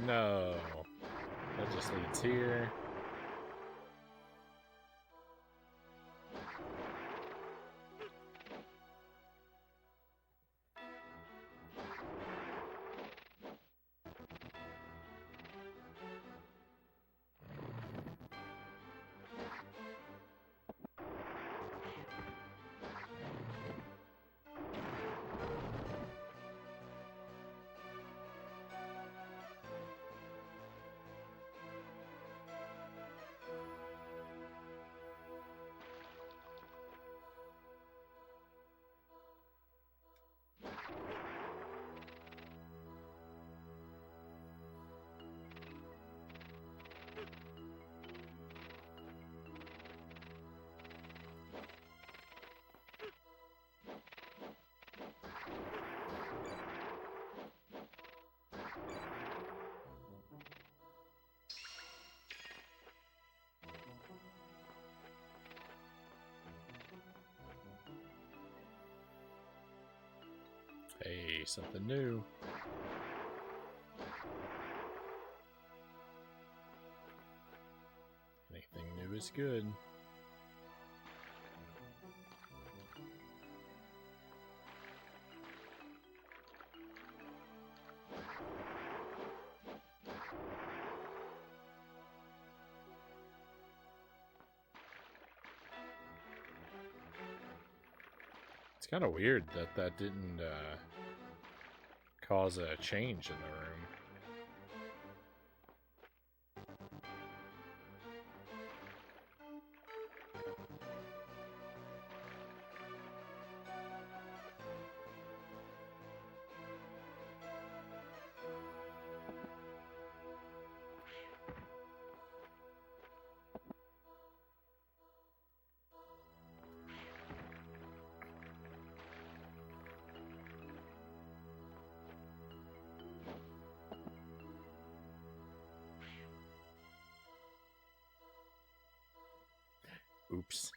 No. That just leads here. Hey, something new. Anything new is good. It's kind of weird that that didn't cause a change in the room. Oops.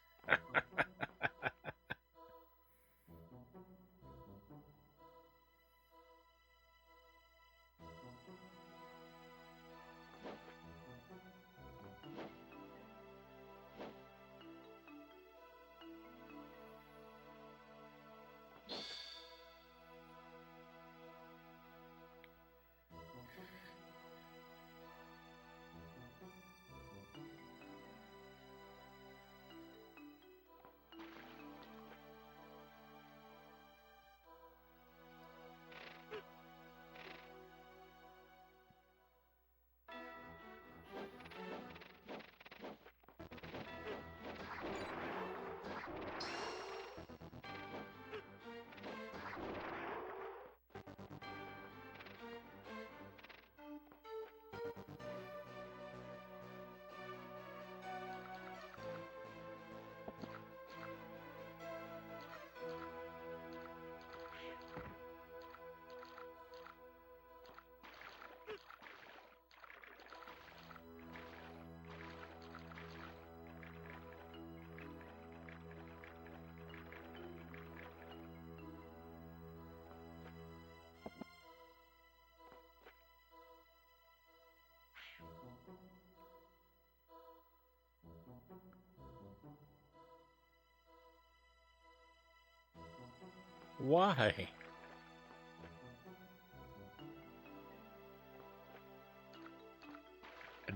Why?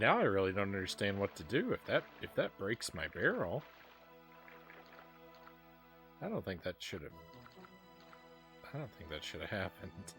Now I really don't understand what to do if that breaks my barrel. I don't think that should have happened.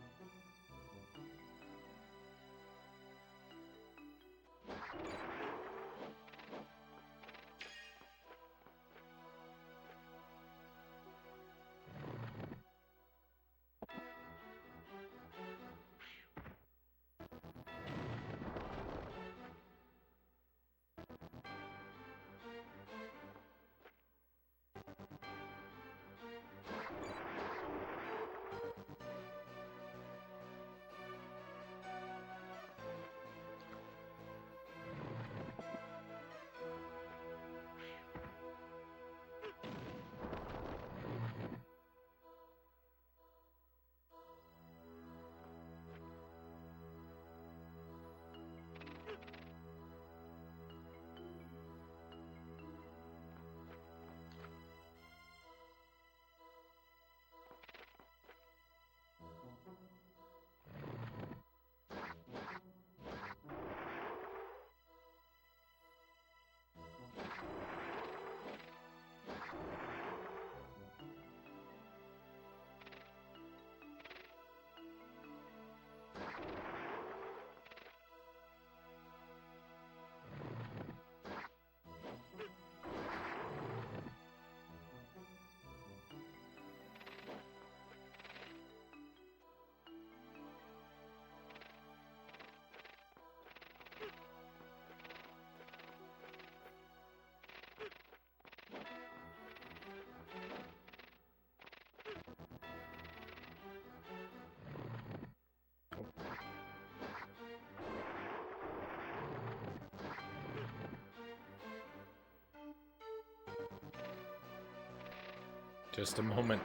Just a moment,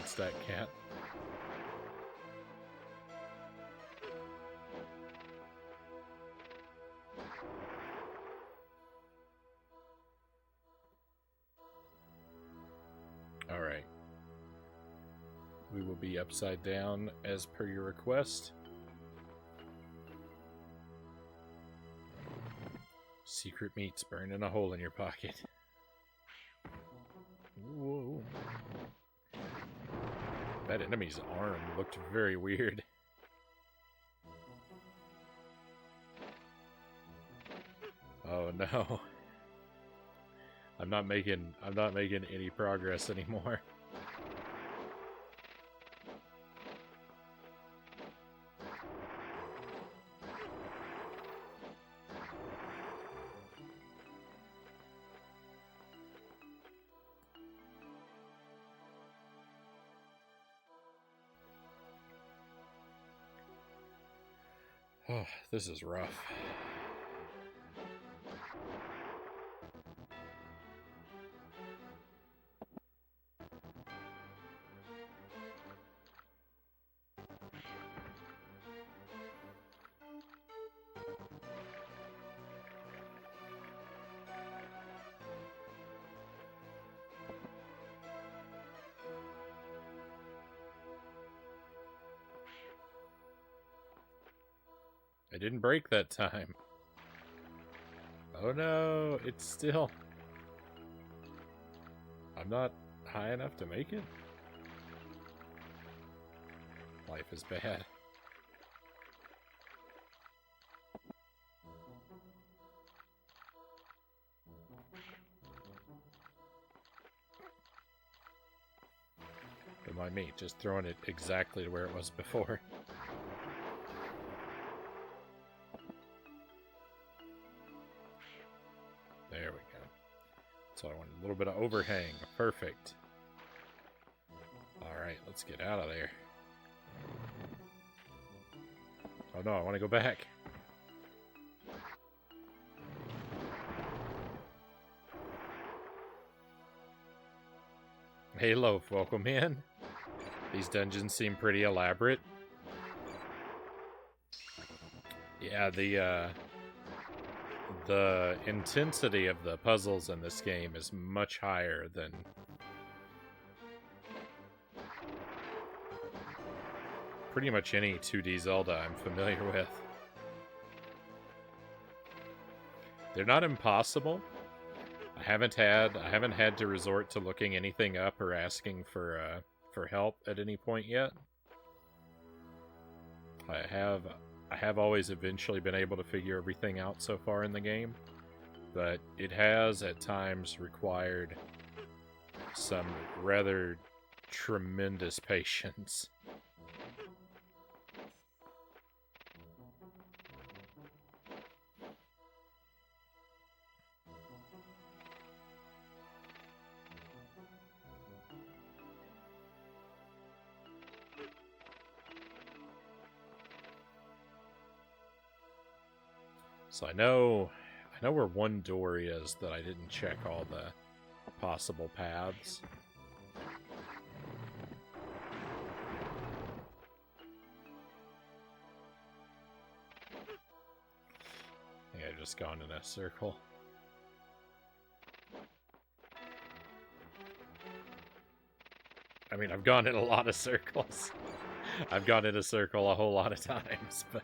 Stat Cat. All right. We will be upside down as per your request. Secret meats burning a hole in your pocket. Whoa. That enemy's arm looked very weird. Oh no. I'm not making any progress anymore. Oh, this is rough. I didn't break that time. Oh no, it's still... I'm not high enough to make it? Life is bad. Don't mind me, just throwing it exactly to where it was before. There we go. So I want a little bit of overhang. Perfect. Alright, let's get out of there. Oh no, I want to go back. Hey Loaf, welcome in. These dungeons seem pretty elaborate. Yeah, the intensity of the puzzles in this game is much higher than pretty much any 2D Zelda I'm familiar with. They're not impossible. I haven't had to resort to looking anything up or asking for help at any point yet. I have always eventually been able to figure everything out so far in the game, but it has at times required some rather tremendous patience. So I know where one door is that I didn't check all the possible paths. I think I've just gone in a circle. I mean, I've gone in a lot of circles. I've gone in a circle a whole lot of times, but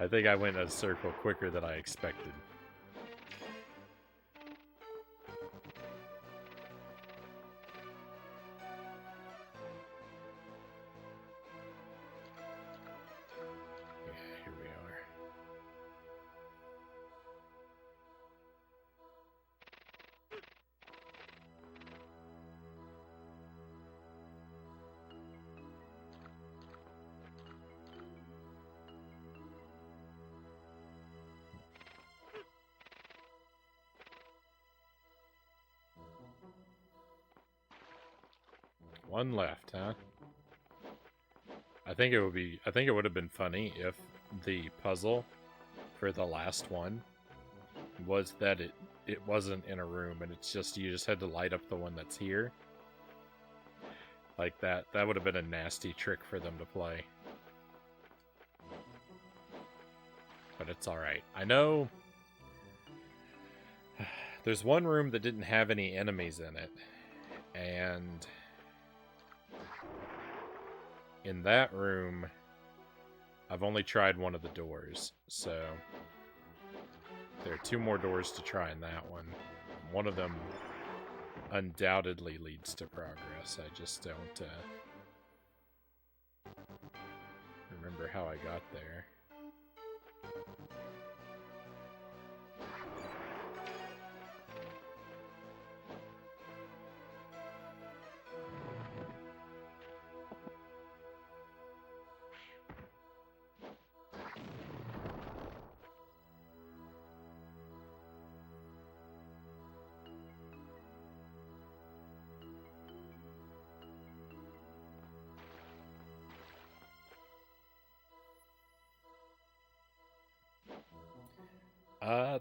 I think I went in a circle quicker than I expected. Yeah, here we are. One left, huh? I think it would have been funny if the puzzle for the last one was that it wasn't in a room and it's just you just had to light up the one that's here. Like that would have been a nasty trick for them to play. But it's alright. I know there's one room that didn't have any enemies in it, and in that room, I've only tried one of the doors, so there are 2 more doors to try in that one. One of them undoubtedly leads to progress. I just don't remember how I got there.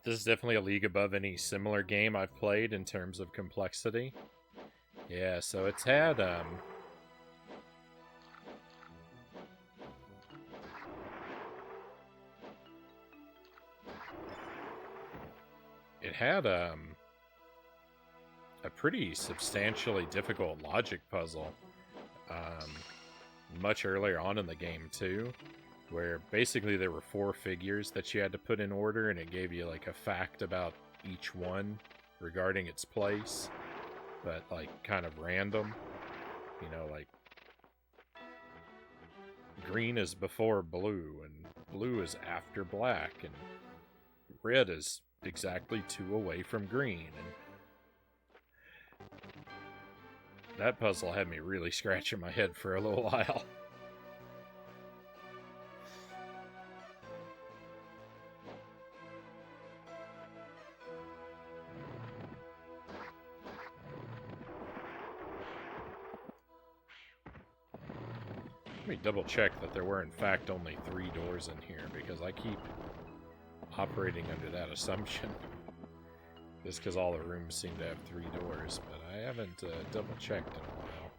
This is definitely a league above any similar game I've played in terms of complexity. Yeah, so it's had, a pretty substantially difficult logic puzzle much earlier on in the game, too. where basically there were 4 figures that you had to put in order, and it gave you like a fact about each one regarding its place, but like kind of random. You know, like green is before blue, and blue is after black, and red is exactly 2 away from green. And that puzzle had me really scratching my head for a little while. Let me double check that there were in fact only 3 doors in here, because I keep operating under that assumption. Just because all the rooms seem to have 3 doors, but I haven't double checked in a while.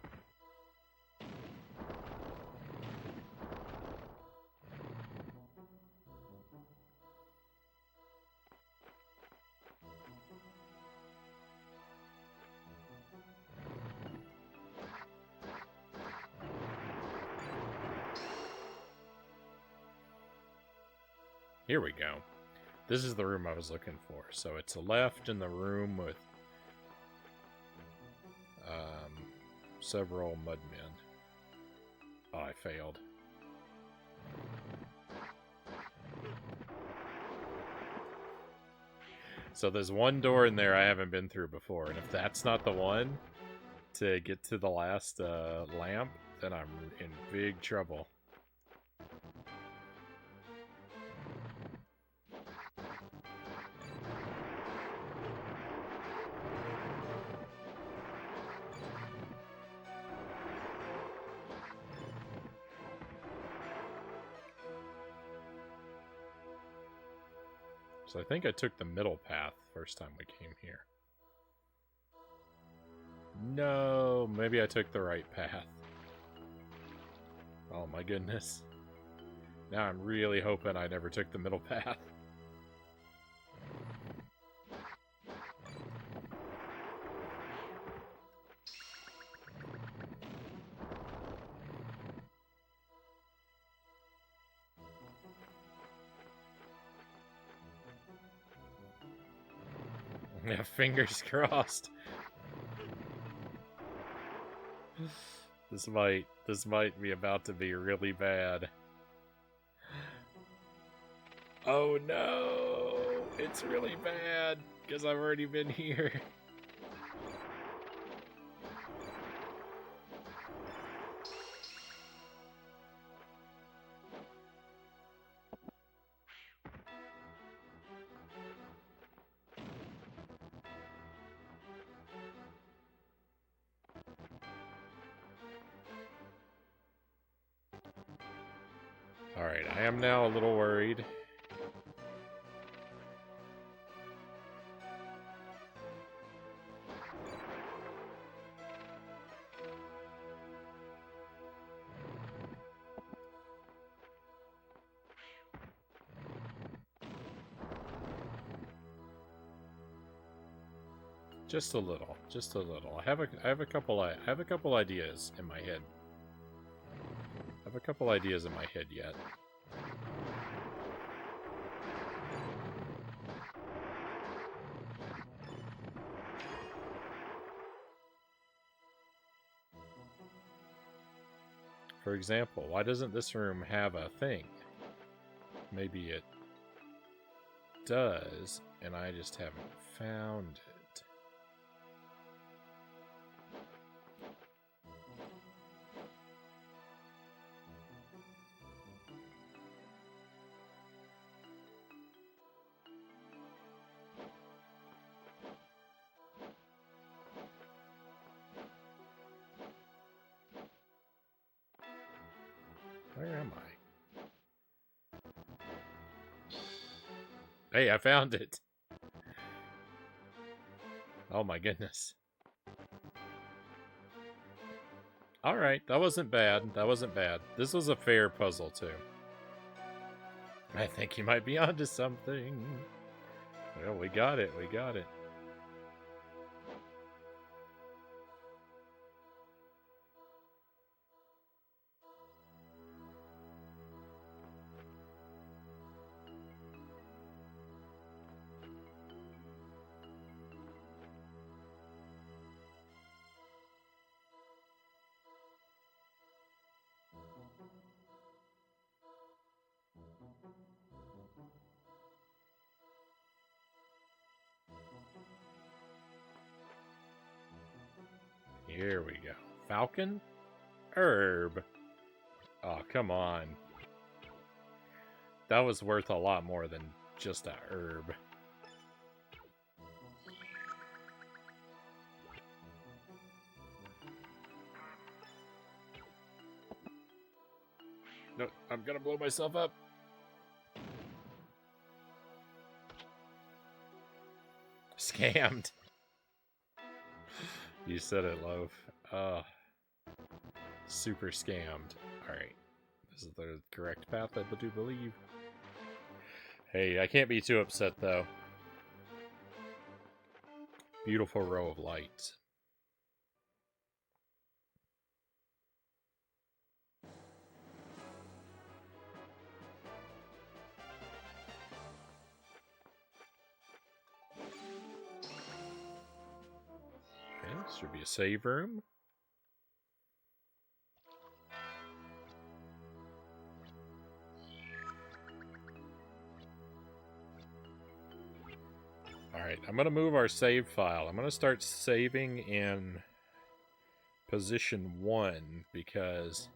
Here we go. This is the room I was looking for. So it's a left in the room with several mudmen. Oh, I failed. So there's one door in there I haven't been through before, and if that's not the one to get to the last lamp, then I'm in big trouble. So I think I took the middle path first time we came here. No, maybe I took the right path. Oh my goodness. Now I'm really hoping I never took the middle path. Yeah, fingers crossed. This might be about to be really bad. Oh no! It's really bad because I've already been here. Alright, I am now a little worried. Just a little, just a little. I have a couple ideas in my head. I have a couple ideas in my head yet. For example, why doesn't this room have a thing? Maybe it does, and I just haven't found it. Where am I? Hey, I found it! Oh my goodness. Alright, that wasn't bad. That wasn't bad. This was a fair puzzle, too. I think you might be onto something. Well, we got it. We got it. Here we go. Falcon? Herb. Oh, come on. That was worth a lot more than just a herb. No, I'm gonna blow myself up. Scammed. You said it, Loaf. Super scammed. Alright. This is the correct path, I do believe. Hey, I can't be too upset, though. Beautiful row of lights. Okay, this should be a save room. Alright, I'm going to move our save file. I'm going to start saving in position 1 because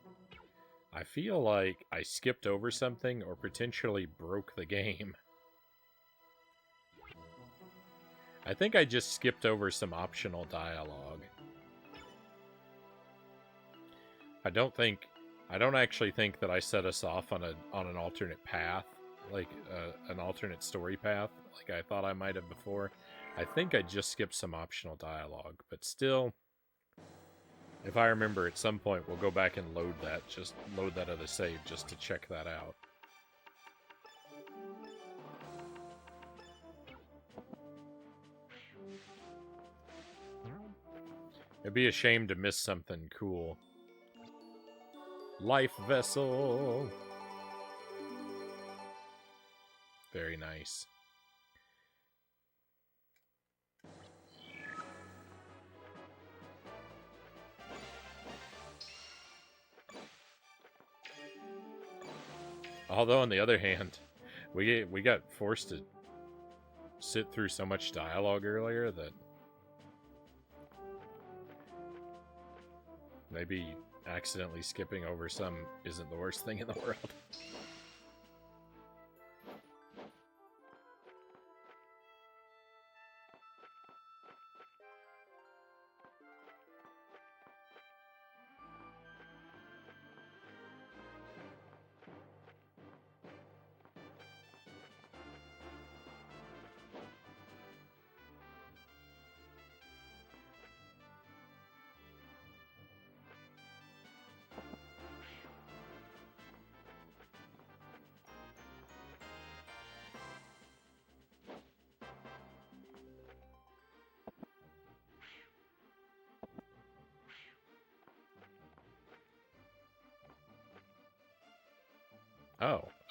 I feel like I skipped over something or potentially broke the game. I think I just skipped over some optional dialogue. I don't actually think that I set us off on an alternate path, like an alternate story path, like I thought I might have before. I think I just skipped some optional dialogue, but still, if I remember at some point, we'll go back and load that other save just to check that out. It'd be a shame to miss something cool. Life vessel. Very nice. Although on the other hand, we got forced to sit through so much dialogue earlier that maybe accidentally skipping over some isn't the worst thing in the world.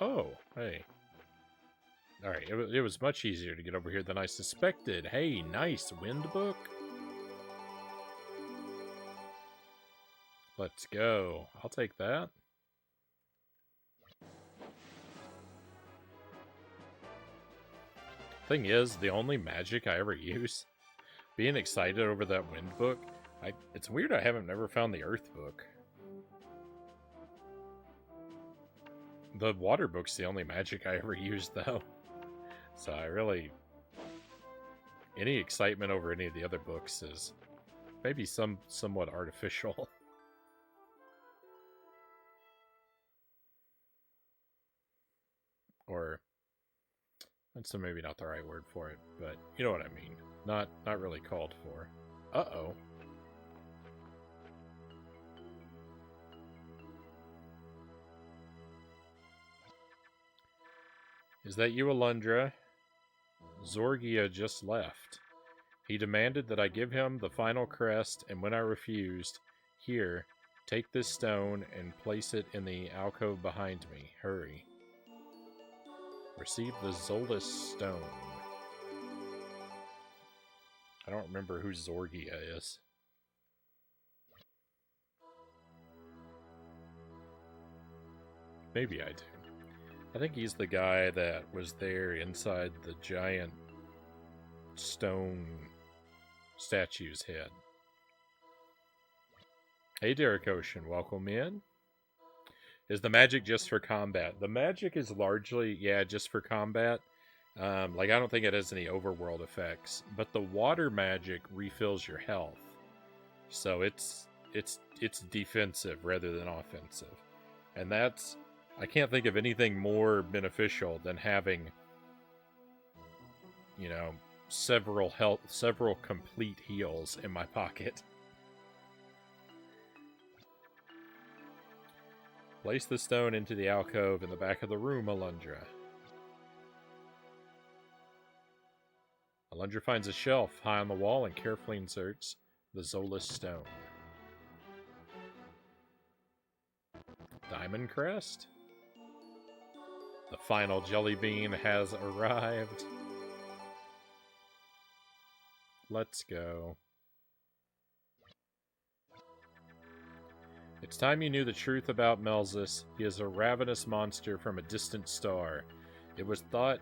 Oh, hey. Alright, it was much easier to get over here than I suspected. Hey, nice wind book. Let's go. I'll take that. Thing is, the only magic I ever use, being excited over that wind book, it's weird I haven't never found the earth book. The water book's the only magic I ever used, though. So I really... Any excitement over any of the other books is maybe somewhat artificial. Or... That's maybe not the right word for it, but you know what I mean. Not really called for. Uh-oh. Is that you, Alundra? Zorgia just left. He demanded that I give him the final crest, and when I refused, here, take this stone and place it in the alcove behind me. Hurry. Receive the Zoldus stone. I don't remember who Zorgia is. Maybe I do. I think he's the guy that was there inside the giant stone statue's head. Hey, Derek Ocean, welcome in. Is the magic just for combat? The magic is largely, yeah, just for combat. Like, I don't think it has any overworld effects, but the water magic refills your health. So it's defensive rather than offensive. And that's, I can't think of anything more beneficial than having, you know, several complete heals in my pocket. Place the stone into the alcove in the back of the room, Alundra. Alundra finds a shelf high on the wall and carefully inserts the Zolas stone. Diamond Crest? The final jelly bean has arrived. Let's go. It's time you knew the truth about Melzus. He is a ravenous monster from a distant star. It was thought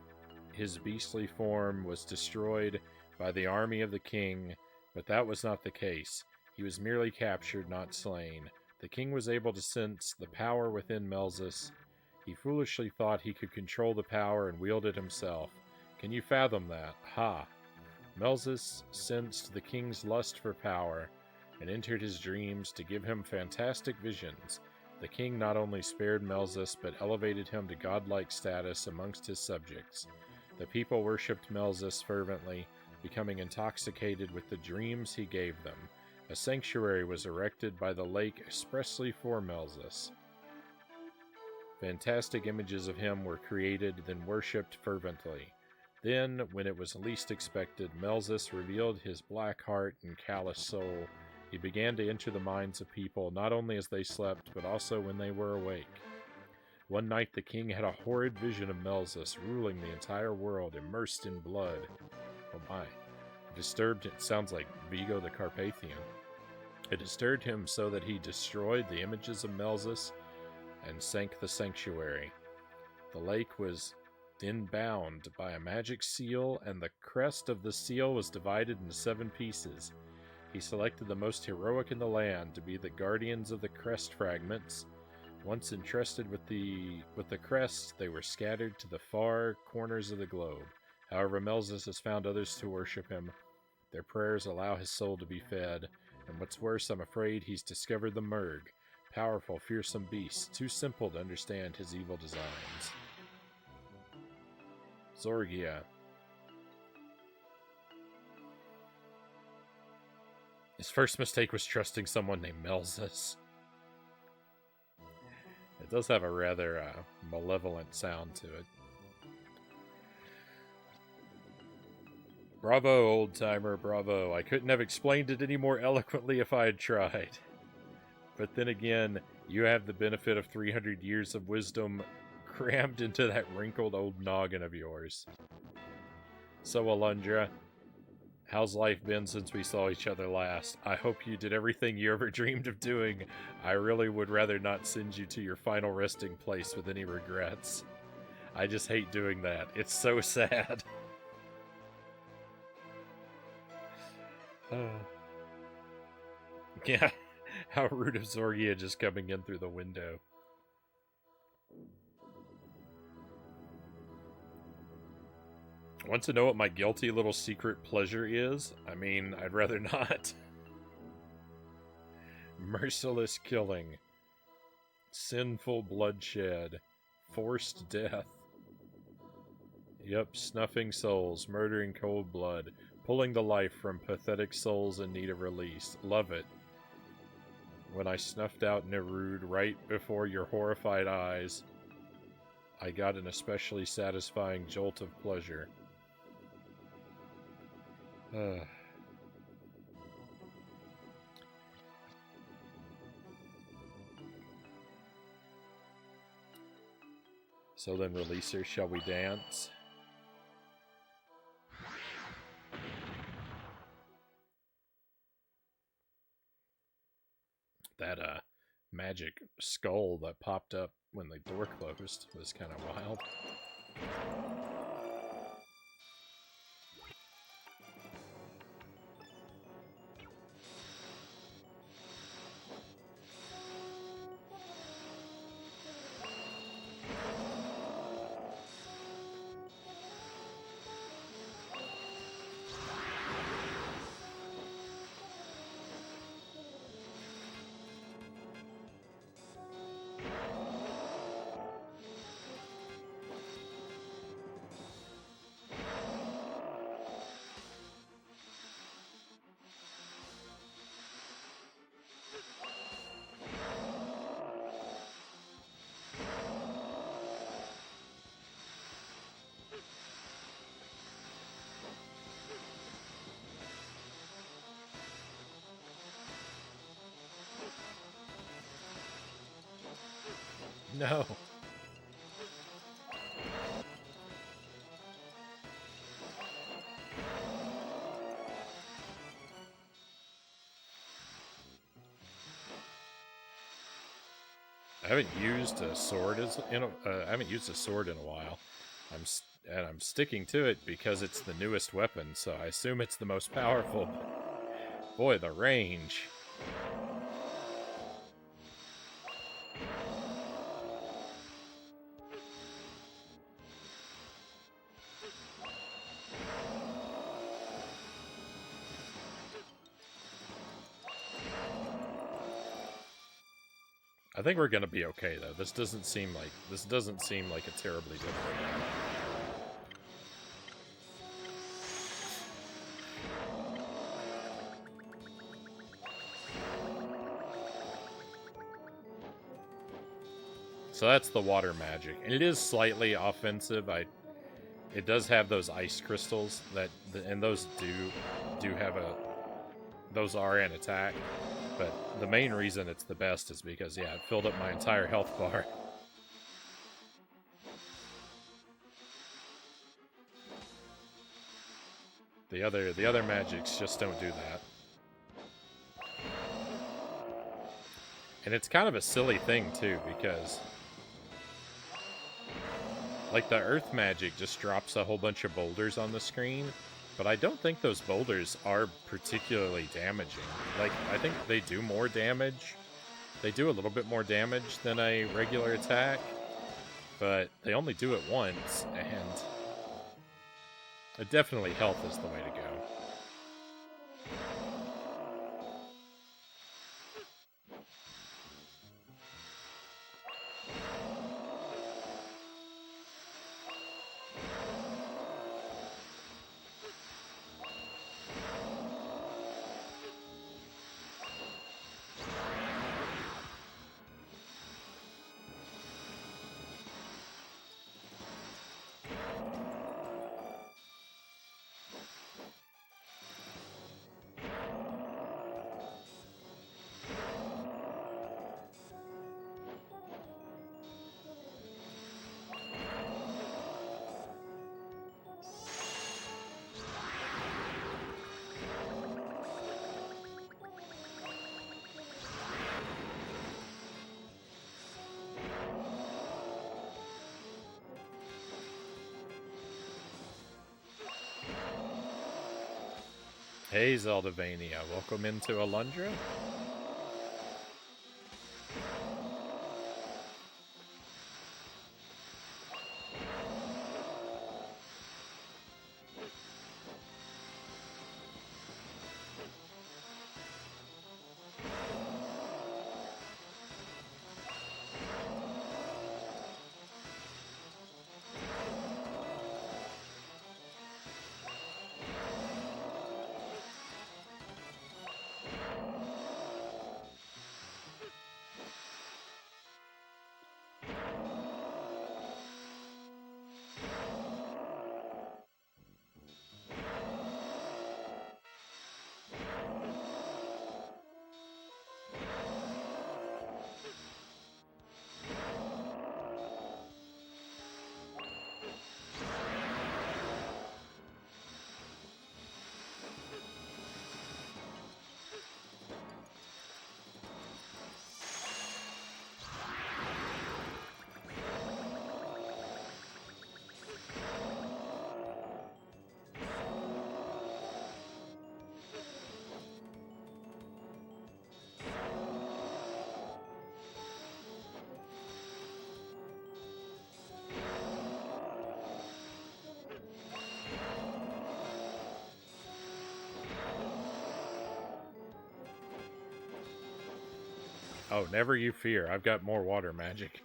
his beastly form was destroyed by the army of the king, but that was not the case. He was merely captured, not slain. The king was able to sense the power within Melzus. He foolishly thought he could control the power and wield it himself. Can you fathom that? Ha! Melzus sensed the king's lust for power and entered his dreams to give him fantastic visions. The king not only spared Melzus, but elevated him to godlike status amongst his subjects. The people worshipped Melzus fervently, becoming intoxicated with the dreams he gave them. A sanctuary was erected by the lake expressly for Melzus. Fantastic images of him were created, then worshipped fervently. Then, when it was least expected, Melzus revealed his black heart and callous soul. He began to enter the minds of people, not only as they slept, but also when they were awake. One night the king had a horrid vision of Melzus ruling the entire world, immersed in blood. Oh my. It sounds like Vigo the Carpathian. It disturbed him so that he destroyed the images of Melzus and sank the sanctuary. The lake was then bound by a magic seal, and the crest of the seal was divided into 7 pieces. He selected the most heroic in the land to be the guardians of the crest fragments. Once entrusted with the crest, they were scattered to the far corners of the globe. However, Melzus has found others to worship him. Their prayers allow his soul to be fed, and what's worse, I'm afraid he's discovered the Murg, powerful, fearsome beasts, too simple to understand his evil designs. Zorgia. His first mistake was trusting someone named Melzus. It does have a rather malevolent sound to it. Bravo, old-timer, bravo. I couldn't have explained it any more eloquently if I had tried. But then again, you have the benefit of 300 years of wisdom crammed into that wrinkled old noggin of yours. So, Alundra, how's life been since we saw each other last? I hope you did everything you ever dreamed of doing. I really would rather not send you to your final resting place with any regrets. I just hate doing that. It's so sad. Yeah, how rude of Zorgia just coming in through the window. Want to know what my guilty little secret pleasure is? I mean, I'd rather not. Merciless killing. Sinful bloodshed. Forced death. Yep, snuffing souls, murdering cold blood, pulling the life from pathetic souls in need of release. Love it. When I snuffed out Nerud right before your horrified eyes, I got an especially satisfying jolt of pleasure. So then, Releaser, shall we dance? That magic skull that popped up when the door closed was kind of wild. No. I haven't used a sword I haven't used a sword in a while. And I'm sticking to it because it's the newest weapon, so I assume it's the most powerful. Boy, the range. I think we're gonna be okay though. This doesn't seem like a terribly difficult one. So that's the water magic. And it is slightly offensive. It does have those ice crystals and those do have those are an attack. But the main reason it's the best is because, yeah, it filled up my entire health bar. The other magics just don't do that. And it's kind of a silly thing, too, because like, the earth magic just drops a whole bunch of boulders on the screen, but I don't think those boulders are particularly damaging. Like, I think they do more damage. They do a little bit more damage than a regular attack, but they only do it once, and definitely health is the way to go. Hey Zeldavania, welcome into Alundra. Oh, never you fear. I've got more water magic.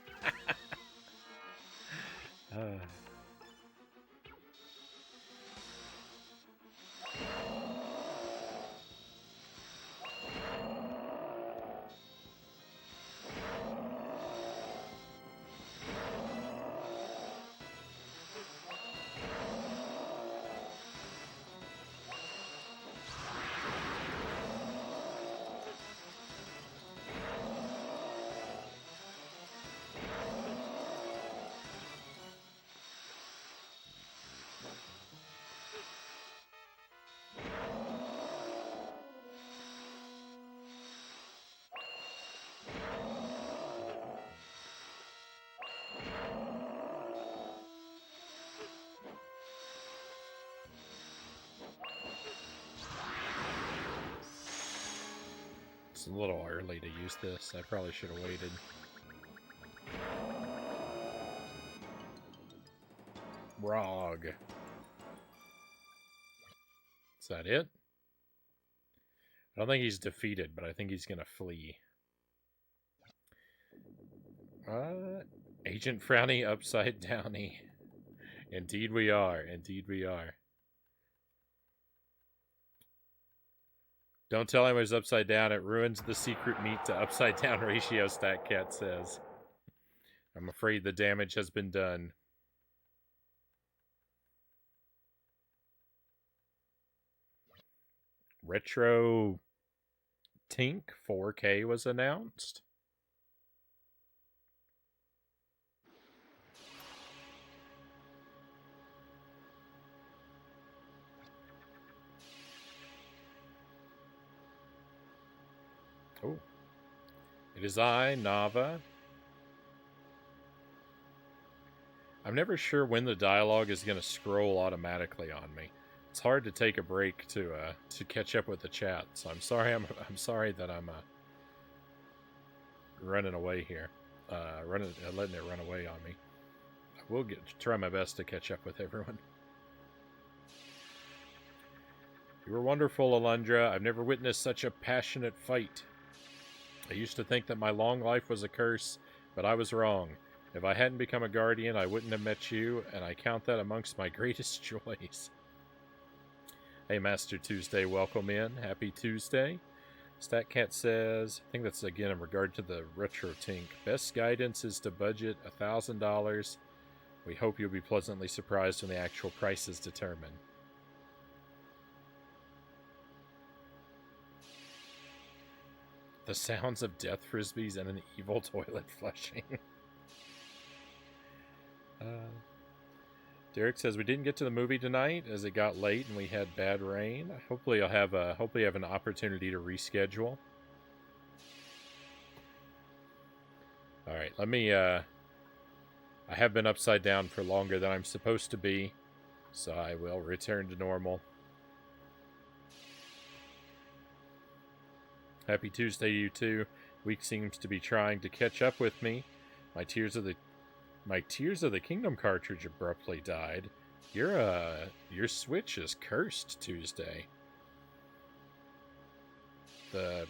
It's a little early to use this. I probably should have waited. Rog. Is that it? I don't think he's defeated, but I think he's gonna flee. Agent Frownie upside downy. Indeed we are. Indeed we are. Don't tell him it's upside down. It ruins the secret meat to upside down ratio, StatCat says. I'm afraid the damage has been done. Retro Tink 4K was announced. Oh. It is I, Nava. I'm never sure when the dialogue is going to scroll automatically on me. It's hard to take a break to catch up with the chat, so I'm sorry. I'm sorry that I'm running away here, letting it run away on me. I will try my best to catch up with everyone. You were wonderful, Alundra. I've never witnessed such a passionate fight. I used to think that my long life was a curse, but I was wrong. If I hadn't become a guardian, I wouldn't have met you, and I count that amongst my greatest joys. Hey, Master Tuesday, welcome in. Happy Tuesday. StatCat says, I think that's again in regard to the Retro Tink. Best guidance is to budget $1,000. We hope you'll be pleasantly surprised when the actual price is determined. The sounds of death frisbees and an evil toilet flushing. Derek says we didn't get to the movie tonight as it got late and we had bad rain. Hopefully I'll have an opportunity to reschedule. All right, let me I have been upside down for longer than I'm supposed to be, so I will return to normal. Happy Tuesday, you two. Week seems to be trying to catch up with me. My Tears of the Kingdom cartridge abruptly died. Your Switch is cursed, Tuesday.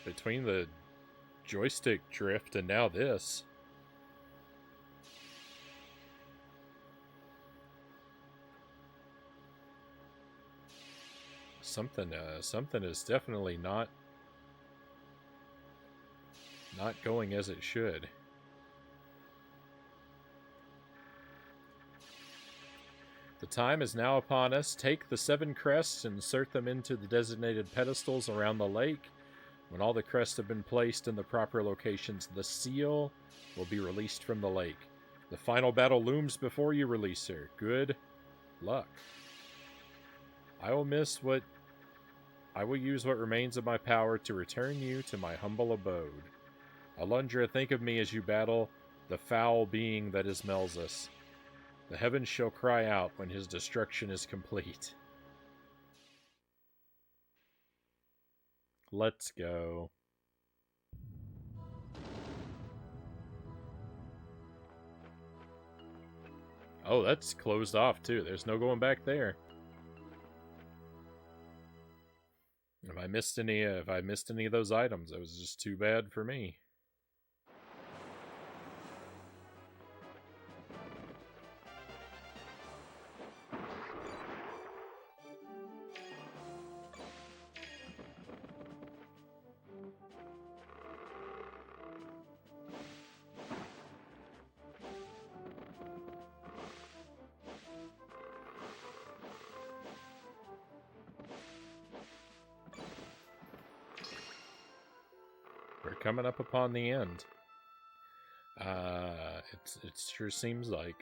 Between the joystick drift and now this. Something is definitely not going as it should. The time is now upon us. Take the 7 crests and insert them into the designated pedestals around the lake. When all the crests have been placed in the proper locations, the seal will be released from the lake. The final battle looms before you release her. Good luck. I will use what remains of my power to return you to my humble abode. Alundra, think of me as you battle the foul being that is Melzus. The heavens shall cry out when his destruction is complete. Let's go. Oh, that's closed off too. There's no going back there. If I missed any of those items, it was just too bad for me. Coming up upon the end. It sure seems like.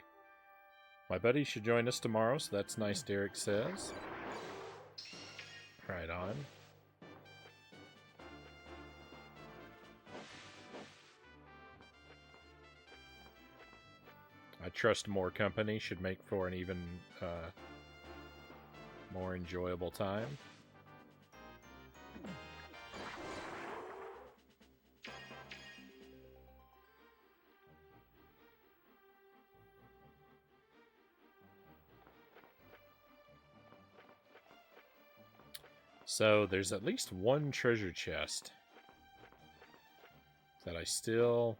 My buddy should join us tomorrow, so that's nice, Derek says. Right on. I trust more company should make for an even more enjoyable time. So there's at least one treasure chest that I still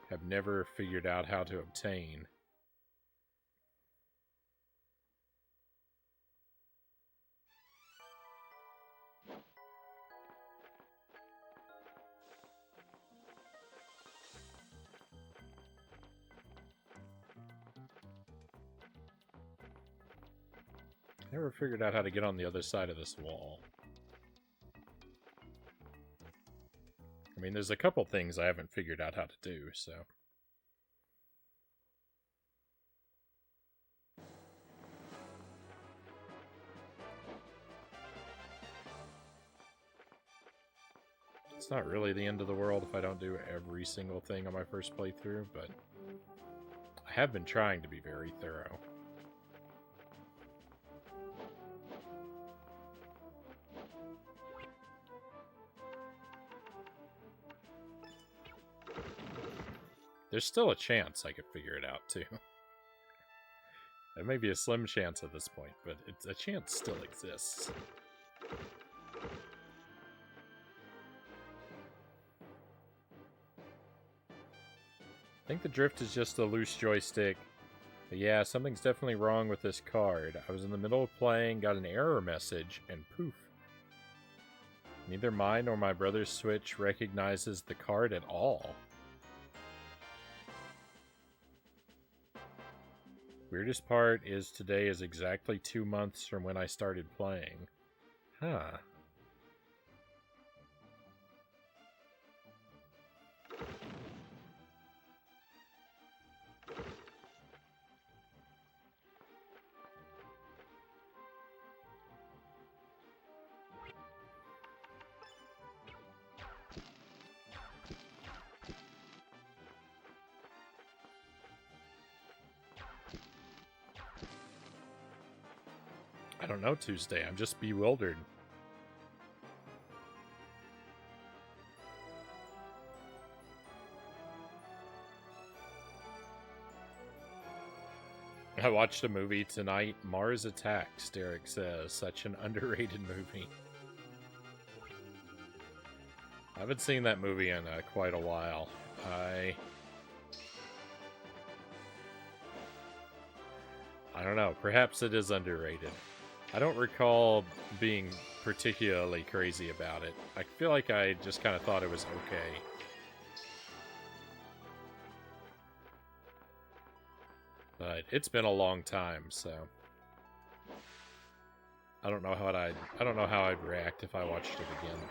have never figured out how to obtain. Never figured out how to get on the other side of this wall. I mean, there's a couple things I haven't figured out how to do, so... It's not really the end of the world if I don't do every single thing on my first playthrough, but I have been trying to be very thorough. There's still a chance I could figure it out, too. There may be a slim chance at this point, but a chance still exists. I think the drift is just a loose joystick. But yeah, something's definitely wrong with this card. I was in the middle of playing, got an error message, and poof. Neither mine nor my brother's Switch recognizes the card at all. Weirdest part is today is exactly 2 months from when I started playing. Huh. I don't know, Tuesday. I'm just bewildered. I watched a movie tonight, Mars Attacks, Derek says. Such an underrated movie. I haven't seen that movie in quite a while. I don't know. Perhaps it is underrated. I don't recall being particularly crazy about it. I feel like I just kind of thought it was okay. But it's been a long time, so I don't know how I'd react if I watched it again.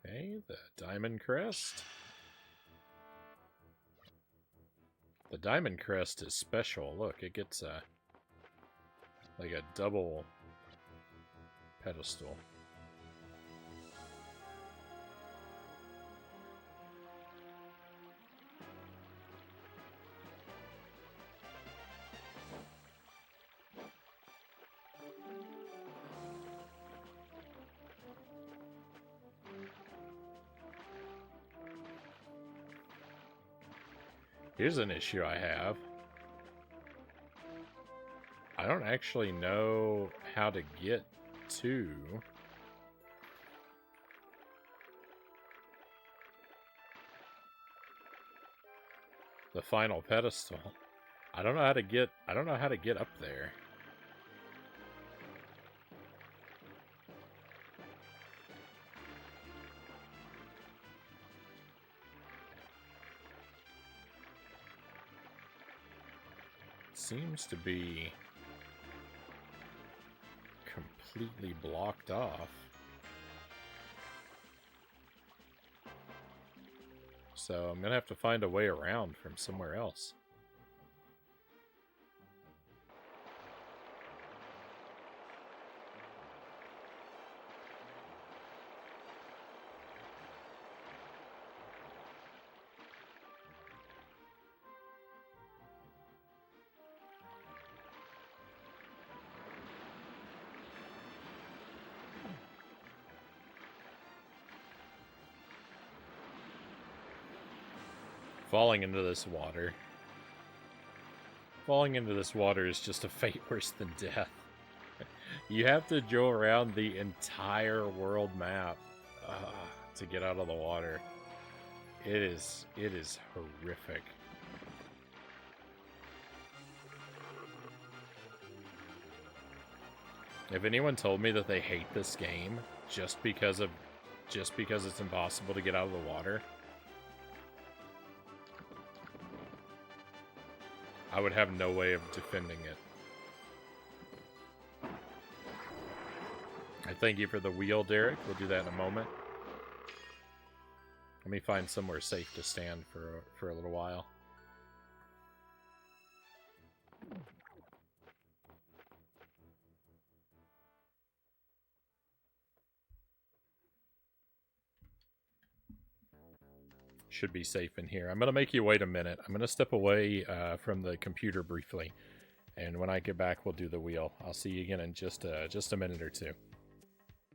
Okay, the Diamond Crest. The Diamond Crest is special. Look, it gets like a double pedestal. Here's an issue I have. I don't actually know how to get to the final pedestal. I don't know how to get up there. Seems to be completely blocked off. So I'm gonna have to find a way around from somewhere else. Falling into this water. Falling into this water is just a fate worse than death. You have to go around the entire world map to get out of the water. It is horrific. If anyone told me that they hate this game just because it's impossible to get out of the water, I would have no way of defending it. I thank you for the wheel, Derek. We'll do that in a moment. Let me find somewhere safe to stand for a little while. Should be safe in here. I'm going to make you wait a minute. I'm going to step away from the computer briefly. And when I get back, we'll do the wheel. I'll see you again in just a minute or two.